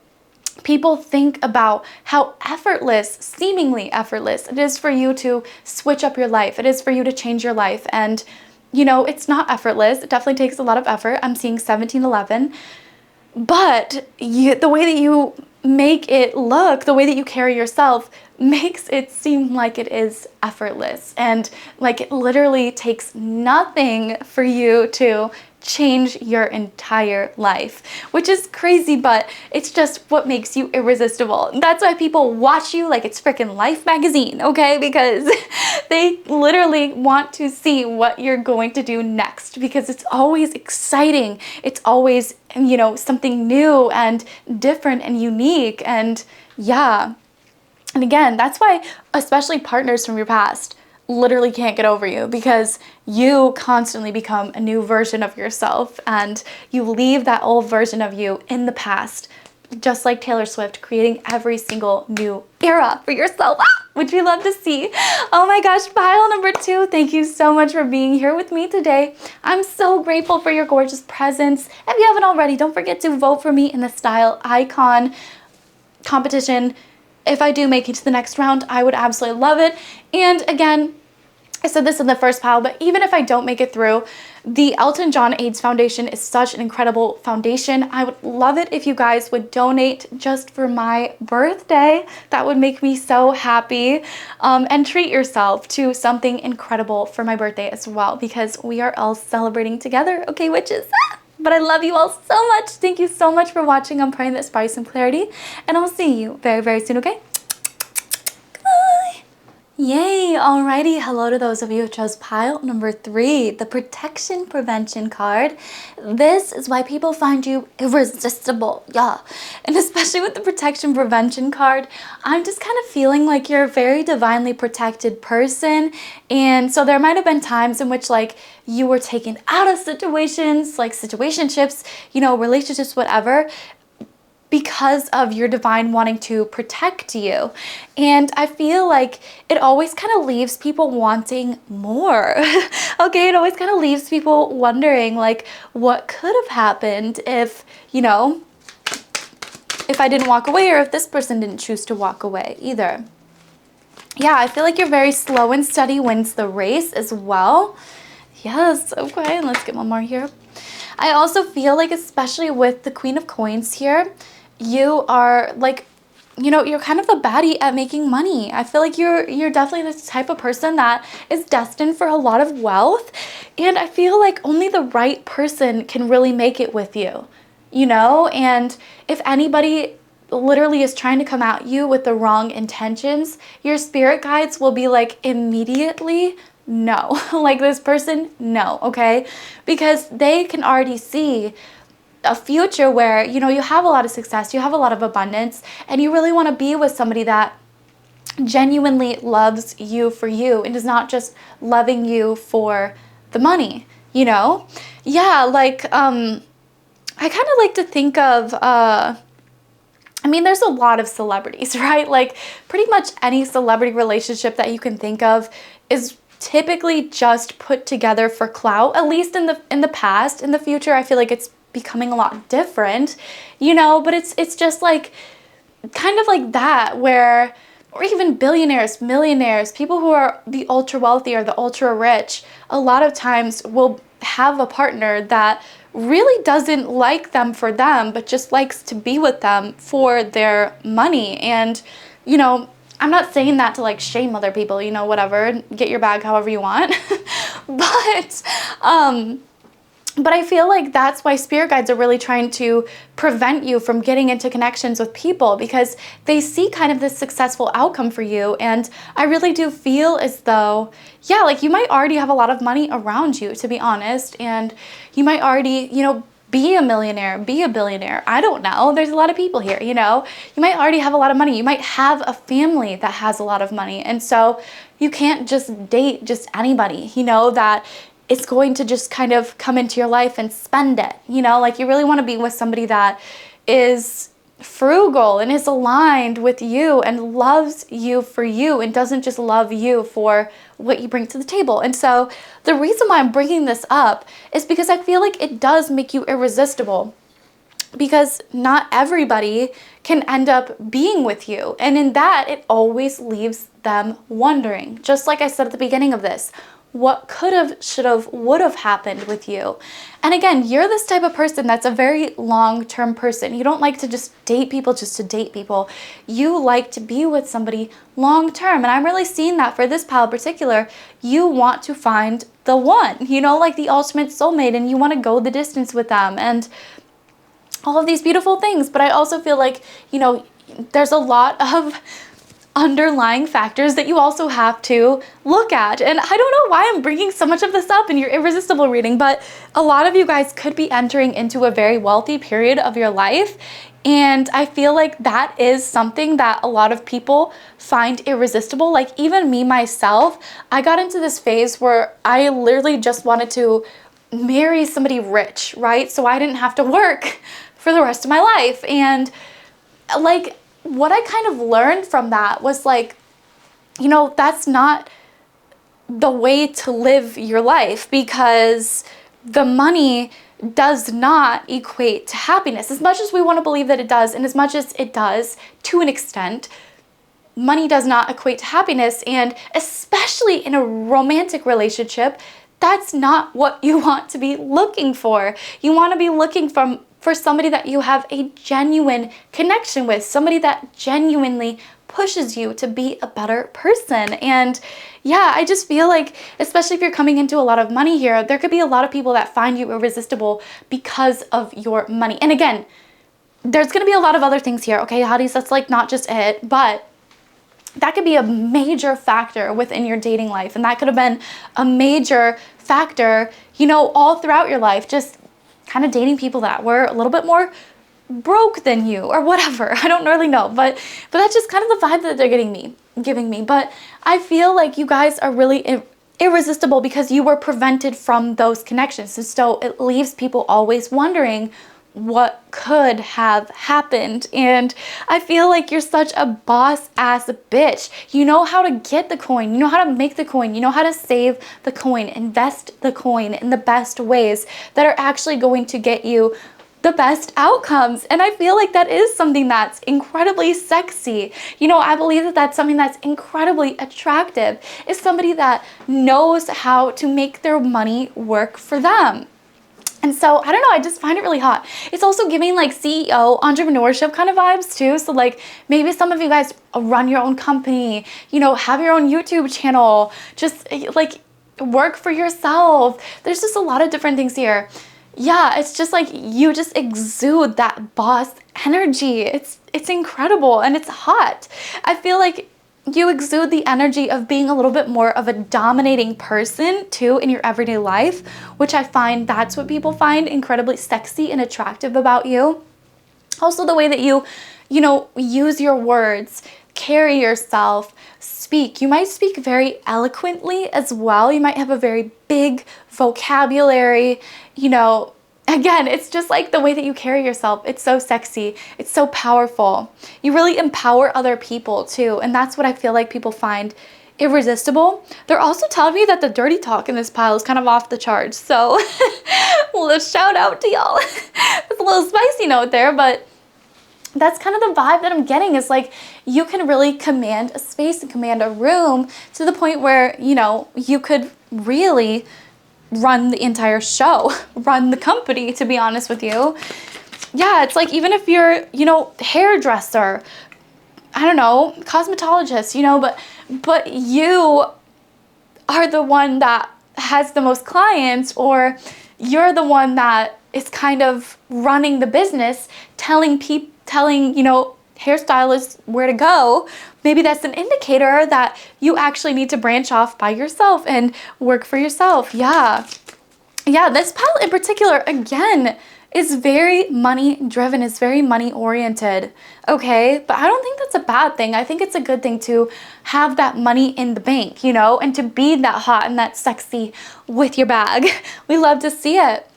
S3: people think about how effortless, seemingly effortless, it is for you to switch up your life. It is for you to change your life. And, you know, it's not effortless. It definitely takes a lot of effort. I'm seeing 1711. But the way that you make it look, the way that you carry yourself, makes it seem like it is effortless, and like it literally takes nothing for you to change your entire life, which is crazy, but it's just what makes you irresistible. That's why people watch you like it's freaking Life magazine, okay? Because they literally want to see what you're going to do next, because it's always exciting. It's always, you know, something new and different and unique. And yeah. And again, that's why especially partners from your past literally can't get over you, because you constantly become a new version of yourself and you leave that old version of you in the past, just like Taylor Swift, creating every single new era for yourself, which we love to see. Oh my gosh, pile number 2, thank you so much for being here with me today. I'm so grateful for your gorgeous presence. If you haven't already, don't forget to vote for me in the Style Icon competition. If I do make it to the next round, I would absolutely love it. And again, I said this in the first pile, but even if I don't make it through, the Elton John AIDS Foundation is such an incredible foundation. I would love it if you guys would donate just for my birthday. That would make me so happy. And treat yourself to something incredible for my birthday as well, because we are all celebrating together, okay, witches? But I love you all so much. Thank you so much for watching. I'm praying that inspires some clarity, and I'll see you very, very soon, okay? Goodbye. Yay, alrighty. Hello to those of you who chose pile number 3, the protection prevention card. This is why people find you irresistible, yeah. And especially with the protection prevention card, I'm just kind of feeling like you're a very divinely protected person. And so there might have been times in which like you were taken out of situations, like situationships, you know, relationships, whatever, because of your divine wanting to protect you. And I feel like it always kind of leaves people wanting more. Okay, it always kind of leaves people wondering like what could have happened if, you know, if I didn't walk away, or if this person didn't choose to walk away either. Yeah, I feel like you're very slow and steady wins the race as well. Yes, okay, let's get one more here. I also feel like, especially with the Queen of Coins here, you are like, you know, you're kind of a baddie at making money. I feel like you're definitely the type of person that is destined for a lot of wealth. And I feel like only the right person can really make it with you, you know? And if anybody literally is trying to come at you with the wrong intentions, your spirit guides will be like, immediately, no. Like, this person, no, okay? Because they can already see a future where, you know, you have a lot of success, you have a lot of abundance, and you really want to be with somebody that genuinely loves you for you and is not just loving you for the money, you know? Yeah, like, I kind of like to think of, I mean, there's a lot of celebrities, right? Like, pretty much any celebrity relationship that you can think of is typically just put together for clout, at least in the past. In the future, I feel like it's becoming a lot different, you know, but it's just like kind of like that, where, or even billionaires, millionaires, people who are the ultra wealthy or the ultra rich, a lot of times will have a partner that really doesn't like them for them, but just likes to be with them for their money. And, you know, I'm not saying that to like shame other people, you know, whatever, get your bag however you want. But I feel like that's why spirit guides are really trying to prevent you from getting into connections with people, because they see kind of this successful outcome for you. And I really do feel as though, yeah, like you might already have a lot of money around you, to be honest. And you might already, you know, be a millionaire, be a billionaire. I don't know. There's a lot of people here, you know. You might already have a lot of money. You might have a family that has a lot of money. And so you can't just date just anybody, you know, that it's going to just kind of come into your life and spend it, you know. Like, you really want to be with somebody that is frugal and is aligned with you and loves you for you and doesn't just love you for what you bring to the table. And so the reason why I'm bringing this up is because I feel like it does make you irresistible, because not everybody can end up being with you. And in that, it always leaves them wondering, just like I said at the beginning of this, what could have, should have, would have happened with you. And again, you're this type of person that's a very long-term person. You don't like to just date people just to date people. You like to be with somebody long-term. And I'm really seeing that for this pile in particular. You want to find the one, you know, like the ultimate soulmate, and you want to go the distance with them and all of these beautiful things. But I also feel like, you know, there's a lot of underlying factors that you also have to look at. And I don't know why I'm bringing so much of this up in your irresistible reading, but a lot of you guys could be entering into a very wealthy period of your life. And I feel like that is something that a lot of people find irresistible. Like even me, myself, I got into this phase where I literally just wanted to marry somebody rich, right? So I didn't have to work for the rest of my life. And like, what I kind of learned from that was like, you know, that's not the way to live your life, because the money does not equate to happiness. As much as we want to believe that it does, and as much as it does to an extent, money does not equate to happiness. And especially in a romantic relationship, that's not what you want to be looking for. You want to be looking for somebody that you have a genuine connection with, somebody that genuinely pushes you to be a better person. And yeah, I just feel like, especially if you're coming into a lot of money here, there could be a lot of people that find you irresistible because of your money. And again, there's going to be a lot of other things here, okay, hotties, that's like not just it, but that could be a major factor within your dating life. And that could have been a major factor, you know, all throughout your life, just kind of dating people that were a little bit more broke than you or whatever. I don't really know, but that's just kind of the vibe that they're giving me. But I feel like you guys are really irresistible because you were prevented from those connections. And so it leaves people always wondering what could have happened. And I feel like you're such a boss ass bitch. You know how to get the coin, you know how to make the coin, you know how to save the coin, invest the coin in the best ways that are actually going to get you the best outcomes. And I feel like that is something that's incredibly sexy. You know, I believe that that's something that's incredibly attractive, is somebody that knows how to make their money work for them. And so, I don't know, I just find it really hot. It's also giving like CEO, entrepreneurship kind of vibes too. So like maybe some of you guys run your own company, you know, have your own YouTube channel, just like work for yourself. There's just a lot of different things here. Yeah, it's just like you just exude that boss energy. It's incredible and it's hot. I feel like you exude the energy of being a little bit more of a dominating person too in your everyday life, which I find that's what people find incredibly sexy and attractive about you. Also the way that you know, use your words, carry yourself, speak. You might speak very eloquently as well. You might have a very big vocabulary, you know. Again, it's just like the way that you carry yourself. It's so sexy. It's so powerful. You really empower other people too. And that's what I feel like people find irresistible. They're also telling me that the dirty talk in this pile is kind of off the charts. So let's shout out to y'all. It's a little spicy note there, but that's kind of the vibe that I'm getting, is like you can really command a space and command a room to the point where, you know, you could really run the entire show, run the company, to be honest with you. Yeah, it's like even if you're, you know, hairdresser, I don't know, cosmetologist, you know, but you are the one that has the most clients, or you're the one that is kind of running the business, telling, you know, hairstylists where to go. Maybe that's an indicator that you actually need to branch off by yourself and work for yourself. Yeah, this pile in particular, again, is very money driven, is very money oriented, okay? But I don't think that's a bad thing. I think it's a good thing to have that money in the bank, you know, and to be that hot and that sexy with your bag. We love to see it,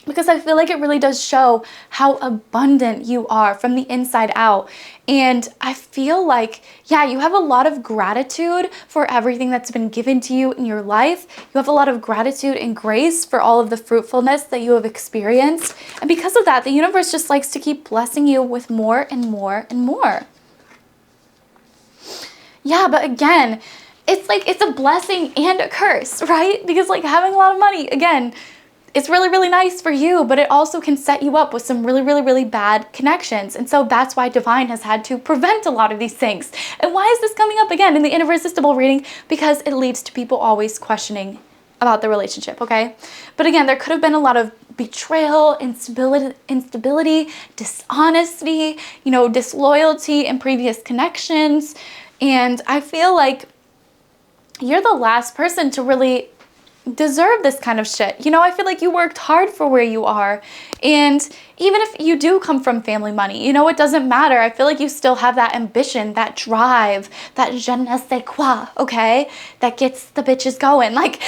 S3: because I feel like it really does show how abundant you are from the inside out. And I feel like, yeah, you have a lot of gratitude for everything that's been given to you in your life. You have a lot of gratitude and grace for all of the fruitfulness that you have experienced. And because of that, the universe just likes to keep blessing you with more and more and more. Yeah, but again, it's like it's a blessing and a curse, right? Because like having a lot of money, again, it's really, really nice for you, but it also can set you up with some really, really, really bad connections. And so that's why Divine has had to prevent a lot of these things. And why is this coming up again in the irresistible reading? Because it leads to people always questioning about the relationship, okay? But again, there could have been a lot of betrayal, instability, dishonesty, you know, disloyalty in previous connections. And I feel like you're the last person to really deserve this kind of shit. You know, I feel like you worked hard for where you are. And even if you do come from family money, you know, it doesn't matter. I feel like you still have that ambition, that drive, that 𝘓𝘐𝘕 𝘒𝘓, okay? That gets the bitches going. Like,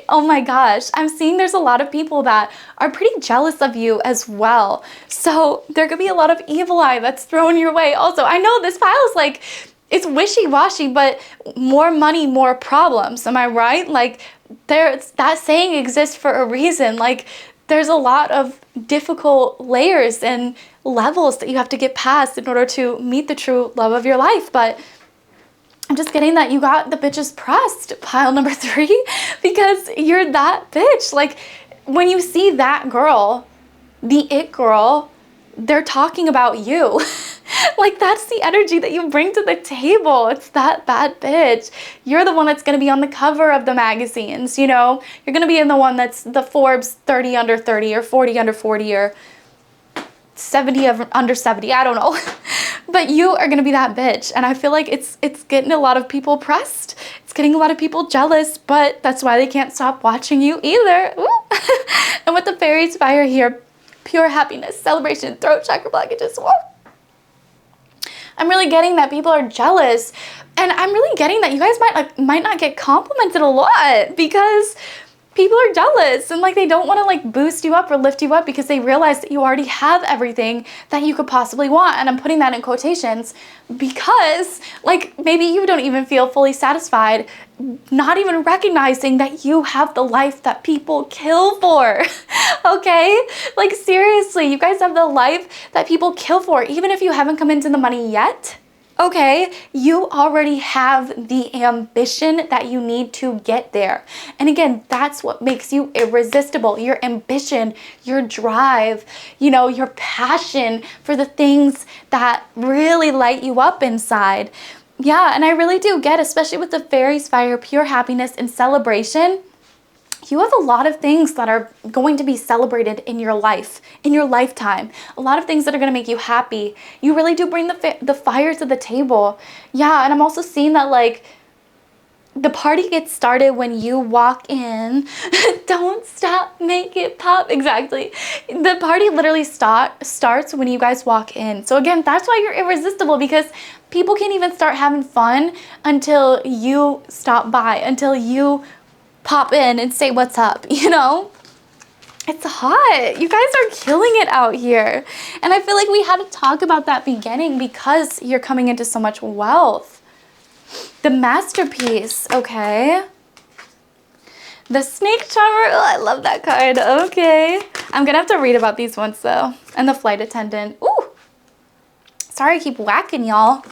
S3: oh my gosh. I'm seeing there's a lot of people that are pretty jealous of you as well. So there could be a lot of evil eye that's thrown your way. Also, I know this pile is like, it's wishy-washy, but more money, more problems. Am I right? Like, that saying exists for a reason. Like, there's a lot of difficult layers and levels that you have to get past in order to meet the true love of your life. But I'm just getting that you got the bitches pressed, pile number 3, because you're that bitch. Like, when you see that girl, the it girl, they're talking about you. Like, that's the energy that you bring to the table. It's that bad bitch. You're the one that's going to be on the cover of the magazines, you know? You're going to be in the one that's the Forbes 30 under 30 or 40 under 40 or 70 under 70. I don't know. But you are going to be that bitch. And I feel like it's getting a lot of people pressed. It's getting a lot of people jealous, but that's why they can't stop watching you either. And with the fairies fire here, pure happiness, celebration, throat chakra blockages. Whoa. I'm really getting that people are jealous, and I'm really getting that you guys might not get complimented a lot because people are jealous and like they don't want to like boost you up or lift you up because they realize that you already have everything that you could possibly want. And I'm putting that in quotations because like maybe you don't even feel fully satisfied, not even recognizing that you have the life that people kill for. Okay? Like seriously, you guys have the life that people kill for, even if you haven't come into the money yet. Okay, you already have the ambition that you need to get there. And again, that's what makes you irresistible. Your ambition, your drive, you know, your passion for the things that really light you up inside. Yeah, and I really do get, especially with the fairies fire, pure happiness and celebration, you have a lot of things that are going to be celebrated in your life, in your lifetime. A lot of things that are going to make you happy. You really do bring the fire to the table. Yeah, and I'm also seeing that like the party gets started when you walk in. Don't stop, make it pop. Exactly. The party literally starts when you guys walk in. So again, that's why you're irresistible, because people can't even start having fun until you stop by, until you pop in and say what's up, you know? It's hot. You guys are killing it out here. And I feel like we had to talk about that beginning because you're coming into so much wealth. The masterpiece, okay. The snake charmer, oh, I love that card, okay. I'm gonna have to read about these ones though. And the flight attendant, ooh. Sorry I keep whacking y'all.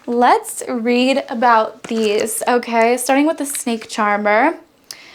S3: Let's read about these, okay. Starting with the snake charmer.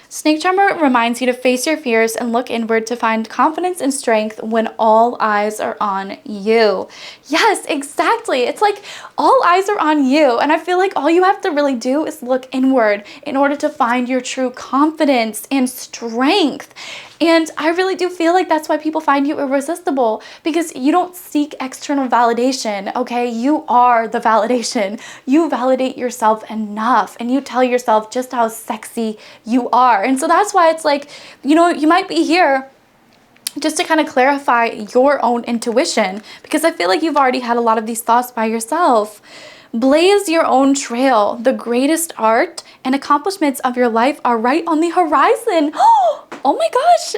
S3: Snake Charmer reminds you to face your fears and look inward to find confidence and strength when all eyes are on you. Yes, exactly. It's like all eyes are on you. And I feel like all you have to really do is look inward in order to find your true confidence and strength. And I really do feel like that's why people find you irresistible, because you don't seek external validation, okay? You are the validation. You validate yourself enough and you tell yourself just how sexy you are. And so that's why it's like, you know, you might be here just to kind of clarify your own intuition, because I feel like you've already had a lot of these thoughts by yourself. Blaze your own trail. The greatest art and accomplishments of your life are right on the horizon. Oh my gosh.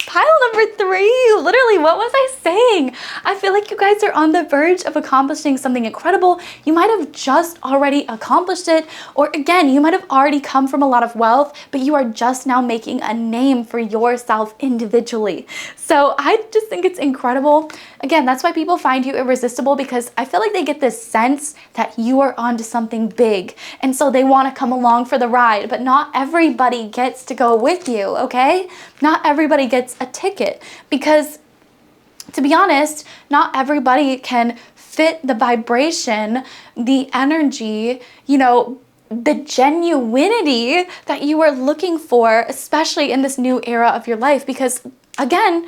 S3: Pile number 3, literally, what was I saying? I feel like you guys are on the verge of accomplishing something incredible. You might have just already accomplished it, or again, you might have already come from a lot of wealth, but you are just now making a name for yourself individually. So I just think it's incredible. Again, that's why people find you irresistible, because I feel like they get this sense that you are onto something big, and so they want to come along for the ride, but not everybody gets to go with you, okay? Not everybody gets a ticket, because to be honest, not everybody can fit the vibration, the energy, you know, the genuinity that you are looking for, especially in this new era of your life. Because again,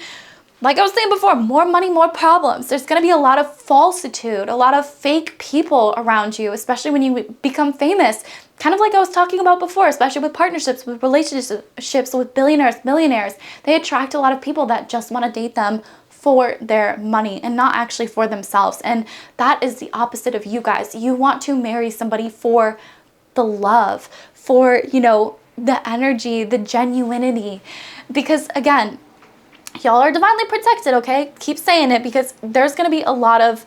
S3: like I was saying before, more money, more problems. There's going to be a lot of falsitude, a lot of fake people around you, especially when you become famous. Kind of like I was talking about before, especially with partnerships, with relationships, with billionaires, millionaires. They attract a lot of people that just want to date them for their money and not actually for themselves. And that is the opposite of you guys. You want to marry somebody for the love, for, you know, the energy, the genuinity. Because again, y'all are divinely protected, okay? Keep saying it, because there's going to be a lot of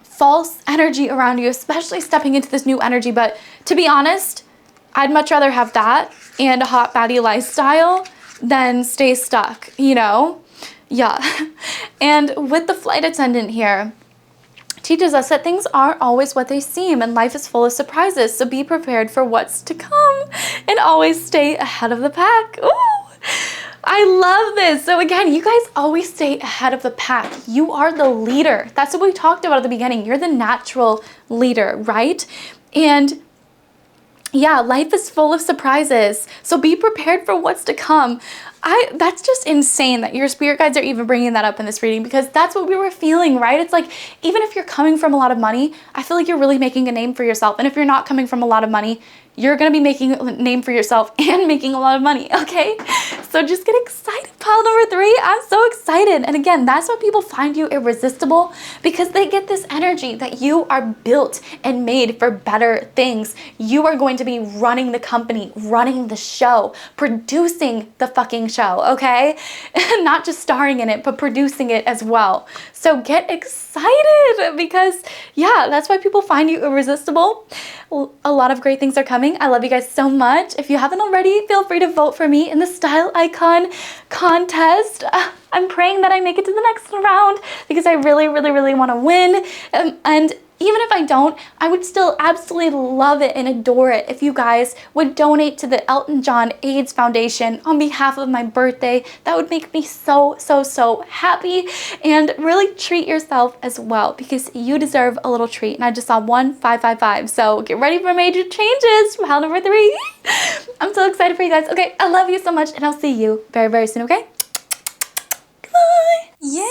S3: false energy around you, especially stepping into this new energy. But to be honest, I'd much rather have that and a hot baddie lifestyle than stay stuck, you know? Yeah. And with the flight attendant here, teaches us that things aren't always what they seem and life is full of surprises. So be prepared for what's to come and always stay ahead of the pack. Ooh! I love this. So again, you guys always stay ahead of the pack. You are the leader. That's what we talked about at the beginning. You're the natural leader, right? And yeah, life is full of surprises. So be prepared for what's to come. That's just insane that your spirit guides are even bringing that up in this reading, because that's what we were feeling, right? It's like, even if you're coming from a lot of money, I feel like you're really making a name for yourself. And if you're not coming from a lot of money, you're going to be making a name for yourself and making a lot of money, okay? So just get excited, pile number 3. I'm so excited. And again, that's why people find you irresistible, because they get this energy that you are built and made for better things. You are going to be running the company, running the show, producing the fucking show, okay? Not just starring in it, but producing it as well. So get excited, because yeah, that's why people find you irresistible. A lot of great things are coming. I love you guys so much. If you haven't already, feel free to vote for me in the Style Icon contest. I'm praying that I make it to the next round, because I really, really, really want to win. And even if I don't, I would still absolutely love it and adore it if you guys would donate to the Elton John AIDS Foundation on behalf of my birthday. That would make me so, so, so happy. And really treat yourself as well, because you deserve a little treat. And I just saw 1555. So get ready for major changes. Pile number 3. I'm so excited for you guys. Okay, I love you so much, and I'll see you very, very soon, okay? Goodbye. Yay!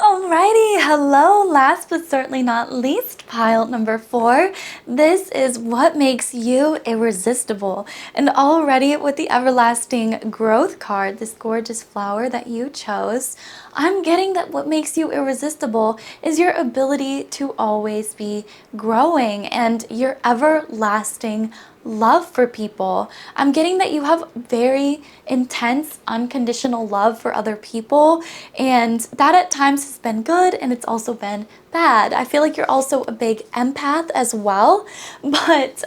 S3: Alrighty, hello. Last but certainly not least, pile number 4. This is what makes you irresistible. And already with the everlasting growth card, this gorgeous flower that you chose, I'm getting that what makes you irresistible is your ability to always be growing and your everlasting love for people. I'm getting that you have very intense, unconditional love for other people, and that at times has been good and it's also been bad. I feel like you're also a big empath as well, but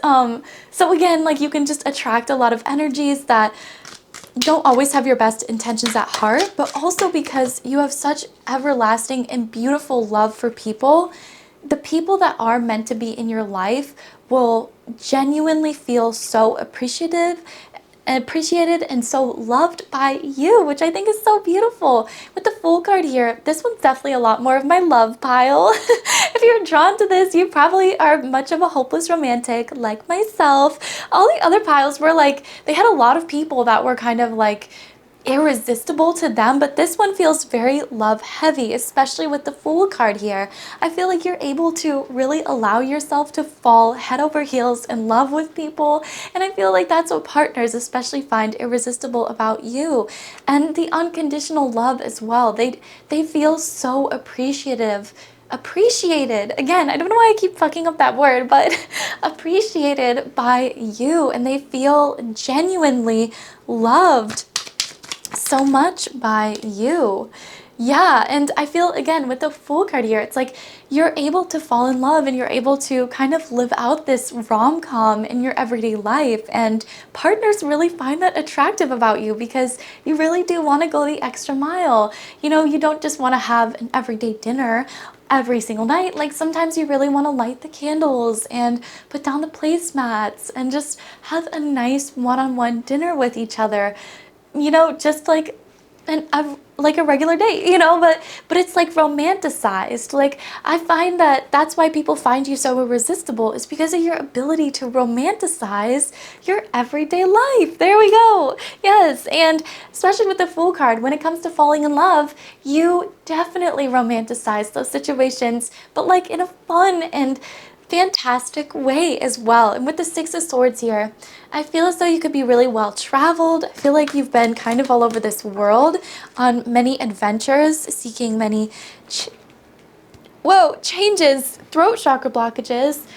S3: so again, like, you can just attract a lot of energies that don't always have your best intentions at heart, but also because you have such everlasting and beautiful love for people, the people that are meant to be in your life will genuinely feel so appreciated and so loved by you, which I think is so beautiful. With the Fool card here, this one's definitely a lot more of my love pile. If you're drawn to this, you probably are much of a hopeless romantic like myself. All the other piles were like, they had a lot of people that were kind of like irresistible to them, but this one feels very love heavy, especially with the Fool card here. I feel like you're able to really allow yourself to fall head over heels in love with people, and I feel like that's what partners especially find irresistible about you. And the unconditional love as well. They feel so appreciated. Again, I don't know why I keep fucking up that word, but appreciated by you, and they feel genuinely loved so much by you. Yeah, and I feel, again, with the Fool card here, it's like you're able to fall in love and you're able to kind of live out this rom-com in your everyday life, and partners really find that attractive about you because you really do want to go the extra mile. You know, you don't just want to have an everyday dinner every single night. Like, sometimes you really want to light the candles and put down the placemats and just have a nice one-on-one dinner with each other. You know, just like like a regular date, you know, but it's like romanticized. Like, I find that that's why people find you so irresistible, is because of your ability to romanticize your everyday life. There we go. Yes, and especially with the Fool card, when it comes to falling in love, you definitely romanticize those situations, but like in a fun and fantastic way as well. And with the Six of Swords here, I feel as though you could be really well traveled. I feel like you've been kind of all over this world on many adventures, seeking many changes, throat chakra blockages.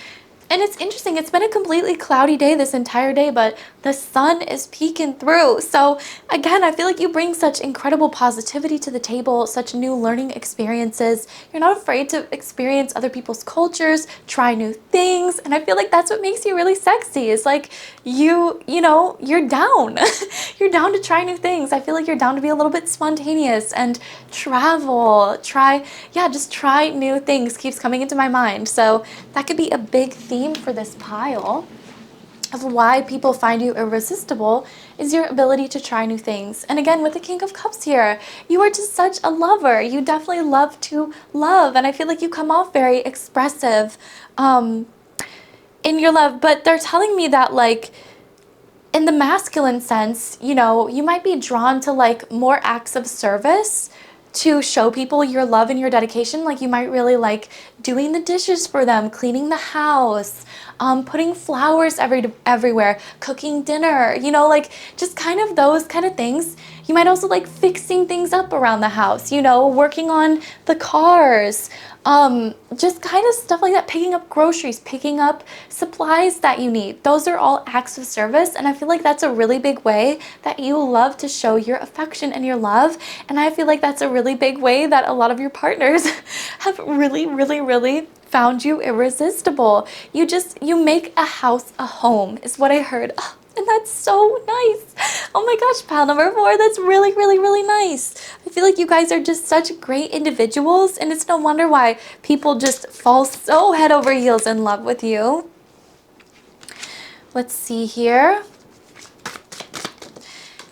S3: And it's interesting, it's been a completely cloudy day this entire day, but the sun is peeking through. So again, I feel like you bring such incredible positivity to the table, such new learning experiences. You're not afraid to experience other people's cultures, try new things. And I feel like that's what makes you really sexy, is like you know, you're down. You're down to try new things. I feel like you're down to be a little bit spontaneous and travel, just try new things keeps coming into my mind. So that could be a big theme for this pile of why people find you irresistible, is your ability to try new things. And again, with the King of Cups here, you are just such a lover. You definitely love to love, and I feel like you come off very expressive in your love. But they're telling me that, like, in the masculine sense, you know, you might be drawn to like more acts of service to show people your love and your dedication. Like, you might really like doing the dishes for them, cleaning the house, putting flowers everywhere, cooking dinner, you know, like just kind of those kind of things. You might also like fixing things up around the house, you know, working on the cars, just kind of stuff like that, picking up groceries, picking up supplies that you need. Those are all acts of service, and I feel like that's a really big way that you love to show your affection and your love. And I feel like that's a really big way that a lot of your partners have really found you irresistible. You make a house a home, is what I heard. And that's so nice. Oh my gosh, pile number 4, that's really nice. I feel like you guys are just such great individuals, and it's no wonder why people just fall so head over heels in love with you. Let's see here.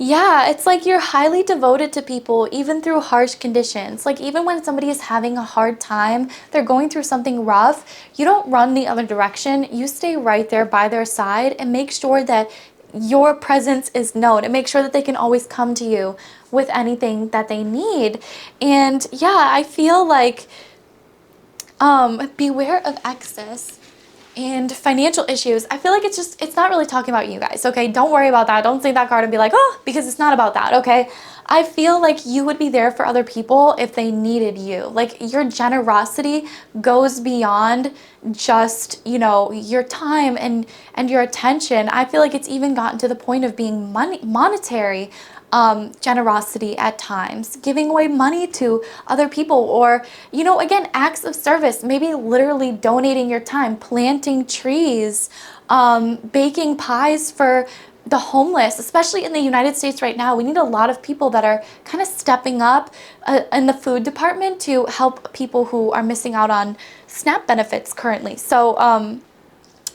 S3: Yeah, it's like you're highly devoted to people even through harsh conditions. Like, even when somebody is having a hard time, they're going through something rough, you don't run the other direction. You stay right there by their side and make sure that your presence is known, and make sure that they can always come to you with anything that they need. And yeah, I feel like beware of excess and financial issues. I feel like it's not really talking about you guys, okay? Don't worry about that. Don't say that card and be like, oh, because it's not about that, okay? I feel like you would be there for other people if they needed you. Like, your generosity goes beyond just, you know, your time and your attention. I feel like it's even gotten to the point of being monetary generosity at times, giving away money to other people, or, you know, again, acts of service, maybe literally donating your time, planting trees, baking pies for the homeless. Especially in the United States right now, we need a lot of people that are kind of stepping up in the food department to help people who are missing out on SNAP benefits currently. So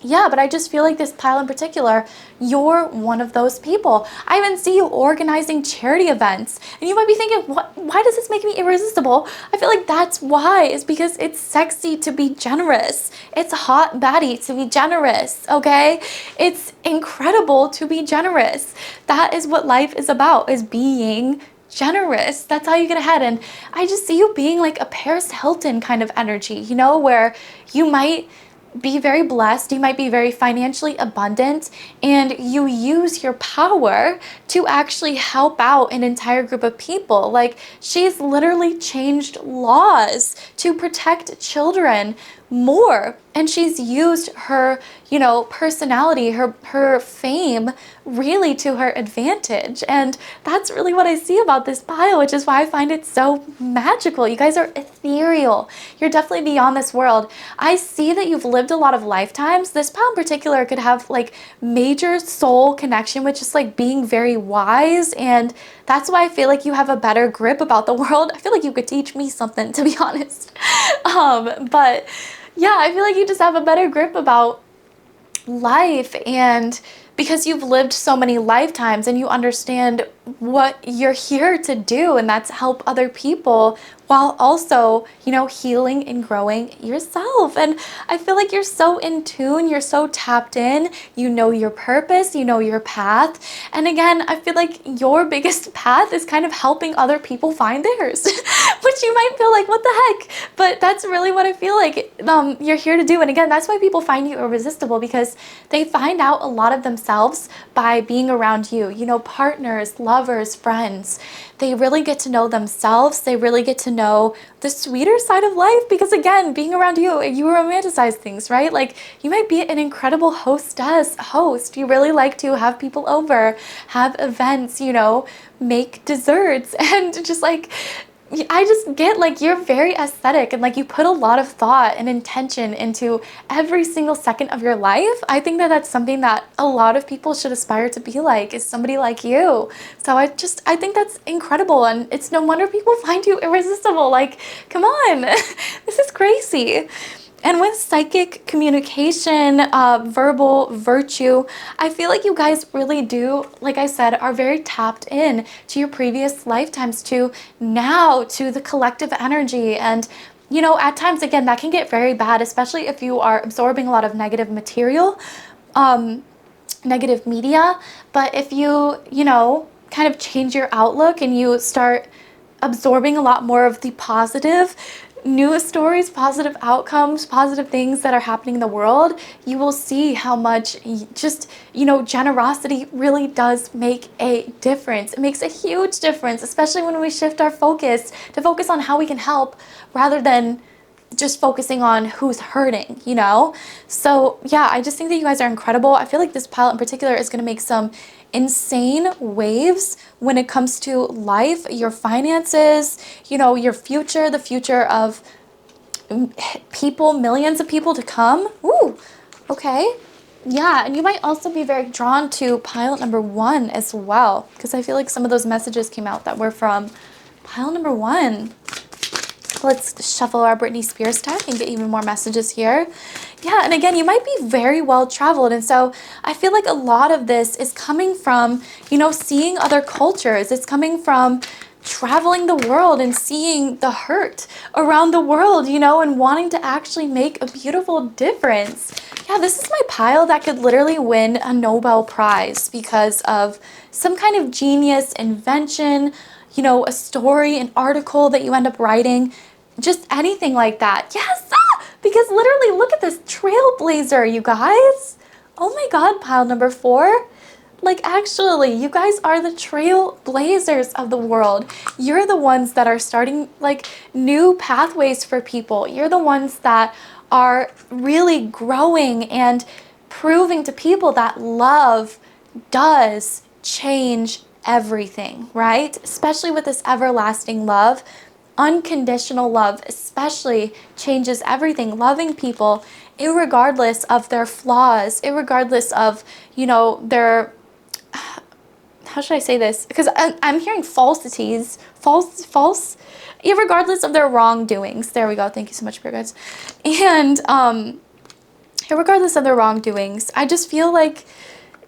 S3: yeah, but I just feel like this pile in particular, you're one of those people. I even see you organizing charity events. And you might be thinking, why does this make me irresistible? I feel like that's why. It's because it's sexy to be generous. It's hot baddie to be generous, okay? It's incredible to be generous. That is what life is about, is being generous. That's how you get ahead. And I just see you being like a Paris Hilton kind of energy, you know, where you might be very blessed, you might be very financially abundant, and you use your power to actually help out an entire group of people. Like, she's literally changed laws to protect children more, and she's used her, you know, personality, her fame really to her advantage. And that's really what I see about this pile, which is why I find it so magical. You guys are ethereal. You're definitely beyond this world. I see that you've lived a lot of lifetimes. This pile in particular could have like major soul connection with just like being very wise, and that's why I feel like you have a better grip about the world. I feel like you could teach me something, to be honest. But yeah, I feel like you just have a better grip about life and because you've lived so many lifetimes and you understand what you're here to do, and that's help other people while also, you know, healing and growing yourself. And I feel like you're so in tune, you're so tapped in, you know your purpose, you know your path. And again, I feel like your biggest path is kind of helping other people find theirs, which you might feel like, what the heck? But that's really what I feel like you're here to do. And again, that's why people find you irresistible, because they find out a lot of themselves by being around you, you know, partners, lovers, friends. They really get to know themselves. They really get to know the sweeter side of life, because again, being around you romanticize things, right? Like, you might be an incredible host. You really like to have people over, have events, you know, make desserts, and just like, I just get like you're very aesthetic, and like you put a lot of thought and intention into every single second of your life. I think that that's something that a lot of people should aspire to be like, is somebody like you. So I think that's incredible, and it's no wonder people find you irresistible. Like, come on, this is crazy. And with psychic communication, verbal virtue, I feel like you guys really do, like I said, are very tapped in to your previous lifetimes, to now, to the collective energy. And, you know, at times, again, that can get very bad, especially if you are absorbing a lot of negative material, negative media. But if you know, kind of change your outlook and you start absorbing a lot more of the positive news stories, positive outcomes, positive things that are happening in the world, you will see how much just, you know, generosity really does make a difference. It makes a huge difference, especially when we shift our focus to focus on how we can help rather than just focusing on who's hurting, you know? So yeah, I just think that you guys are incredible. I feel like this pilot in particular is going to make some insane waves when it comes to life, your finances, you know, your future, the future of people, millions of people to come. Ooh, okay. Yeah, and you might also be very drawn to pilot number 1 as well, because I feel like some of those messages came out that were from pilot number 1. Let's shuffle our Britney Spears deck and get even more messages here. Yeah, and again, you might be very well traveled. And so I feel like a lot of this is coming from, you know, seeing other cultures. It's coming from traveling the world and seeing the hurt around the world, you know, and wanting to actually make a beautiful difference. Yeah, this is my pile that could literally win a Nobel Prize because of some kind of genius invention, you know, a story, an article that you end up writing. Just anything like that. Yes! Because literally, look at this trailblazer, you guys. Oh my God, pile number 4. Like, actually, you guys are the trailblazers of the world. You're the ones that are starting, like, new pathways for people. You're the ones that are really growing and proving to people that love does change everything, right? Especially with this everlasting love. Unconditional love especially changes everything. Loving people irregardless of their flaws, irregardless of, you know, their, how should I say this? Because I'm hearing falsities, false, irregardless of their wrongdoings. There we go. Thank you so much, Spirit Guides. And irregardless of their wrongdoings, I just feel like,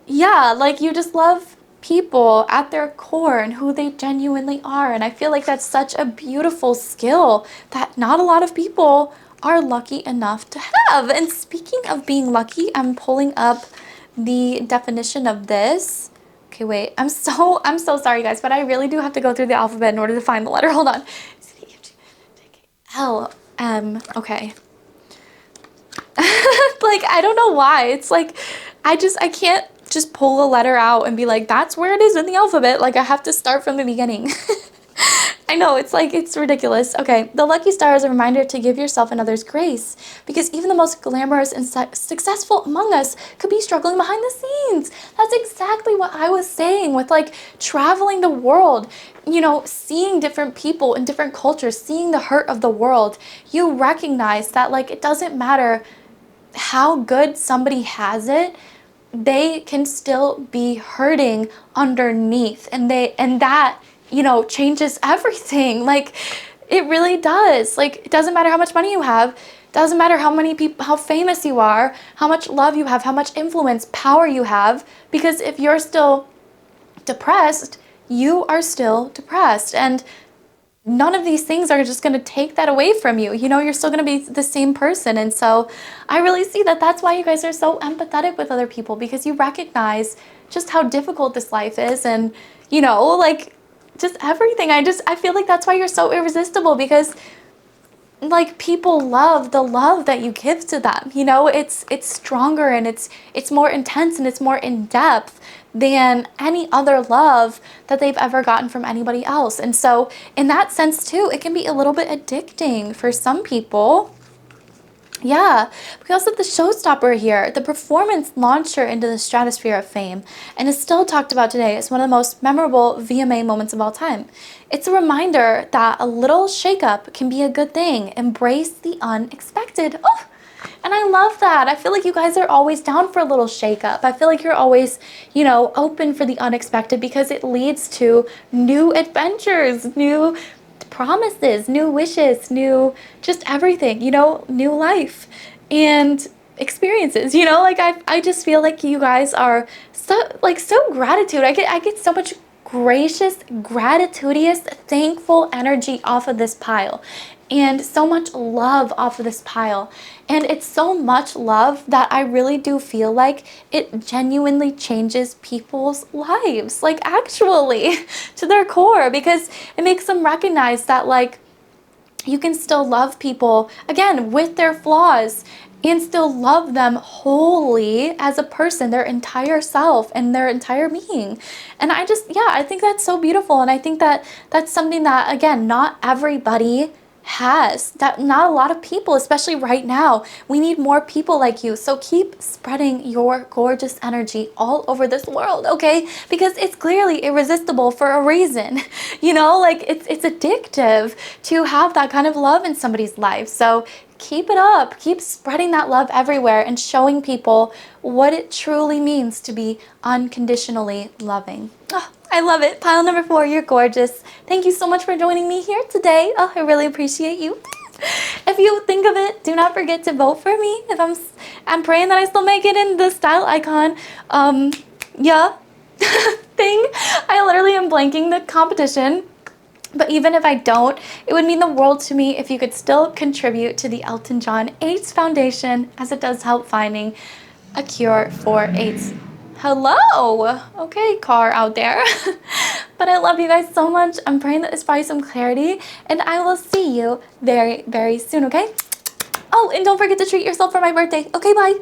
S3: yeah, like you just love people at their core and who they genuinely are. And I feel like that's such a beautiful skill that not a lot of people are lucky enough to have. And speaking of being lucky, I'm pulling up the definition of this. Okay, wait, I'm so sorry guys, but I really do have to go through the alphabet in order to find the letter. Hold on. L M. Okay. Like, I don't know why. It's like I can't just pull a letter out and be like, that's where it is in the alphabet. Like, I have to start from the beginning. I know, it's like, it's ridiculous. Okay, the lucky star is a reminder to give yourself and others grace, because even the most glamorous and successful among us could be struggling behind the scenes. That's exactly what I was saying with like traveling the world, you know, seeing different people in different cultures, seeing the hurt of the world. You recognize that like it doesn't matter how good somebody has it, they can still be hurting underneath, and that, you know, changes everything. Like, it really does. Like, it doesn't matter how much money you have, Doesn't matter how many people, how famous you are, how much love you have, how much influence, power you have, because if you're still depressed, you are still depressed. And none of these things are just going to take that away from you. You know, you're still going to be the same person. And so I really see that that's why you guys are so empathetic with other people, because you recognize just how difficult this life is, and, you know, like, just everything. I feel like that's why you're so irresistible, because like, people love the love that you give to them. You know, it's stronger, and it's more intense, and it's more in depth than any other love that they've ever gotten from anybody else. And so in that sense too, it can be a little bit addicting for some people. Yeah, we also have the showstopper here. The performance launched her into the stratosphere of fame and is still talked about today as one of the most memorable VMA moments of all time. It's a reminder that a little shakeup can be a good thing. Embrace the unexpected. Oh, and I love that. I feel like you guys are always down for a little shakeup. I feel like you're always, you know, open for the unexpected, because it leads to new adventures, new promises, new wishes, new just everything, you know, new life and experiences, you know. Like, I just feel like you guys are so gratitude. I get so much gracious, gratitudious, thankful energy off of this pile, and so much love off of this pile. And it's so much love that I really do feel like it genuinely changes people's lives, like, actually to their core, because it makes them recognize that, like, you can still love people, again, with their flaws, and still love them wholly as a person, their entire self and their entire being. And I just, yeah, I think that's so beautiful. And I think that that's something that, again, not everybody has, that not a lot of people, especially right now. We need more people like you. So keep spreading your gorgeous energy all over this world, okay? Because it's clearly irresistible for a reason. You know, like, it's addictive to have that kind of love in somebody's life. So keep it up. Keep spreading that love everywhere and showing people what it truly means to be unconditionally loving. Oh, I love it. Pile number 4, you're gorgeous. Thank you so much for joining me here today. Oh, I really appreciate you. If you think of it, do not forget to vote for me. If I'm praying that I still make it in the style icon, yeah, thing. I literally am blanking the competition. But even if I don't, it would mean the world to me if you could still contribute to the Elton John AIDS Foundation, as it does help finding a cure for AIDS. Hello! Okay, car out there. But I love you guys so much. I'm praying that this provides some clarity, and I will see you very, very soon, okay? Oh, and don't forget to treat yourself for my birthday. Okay, bye.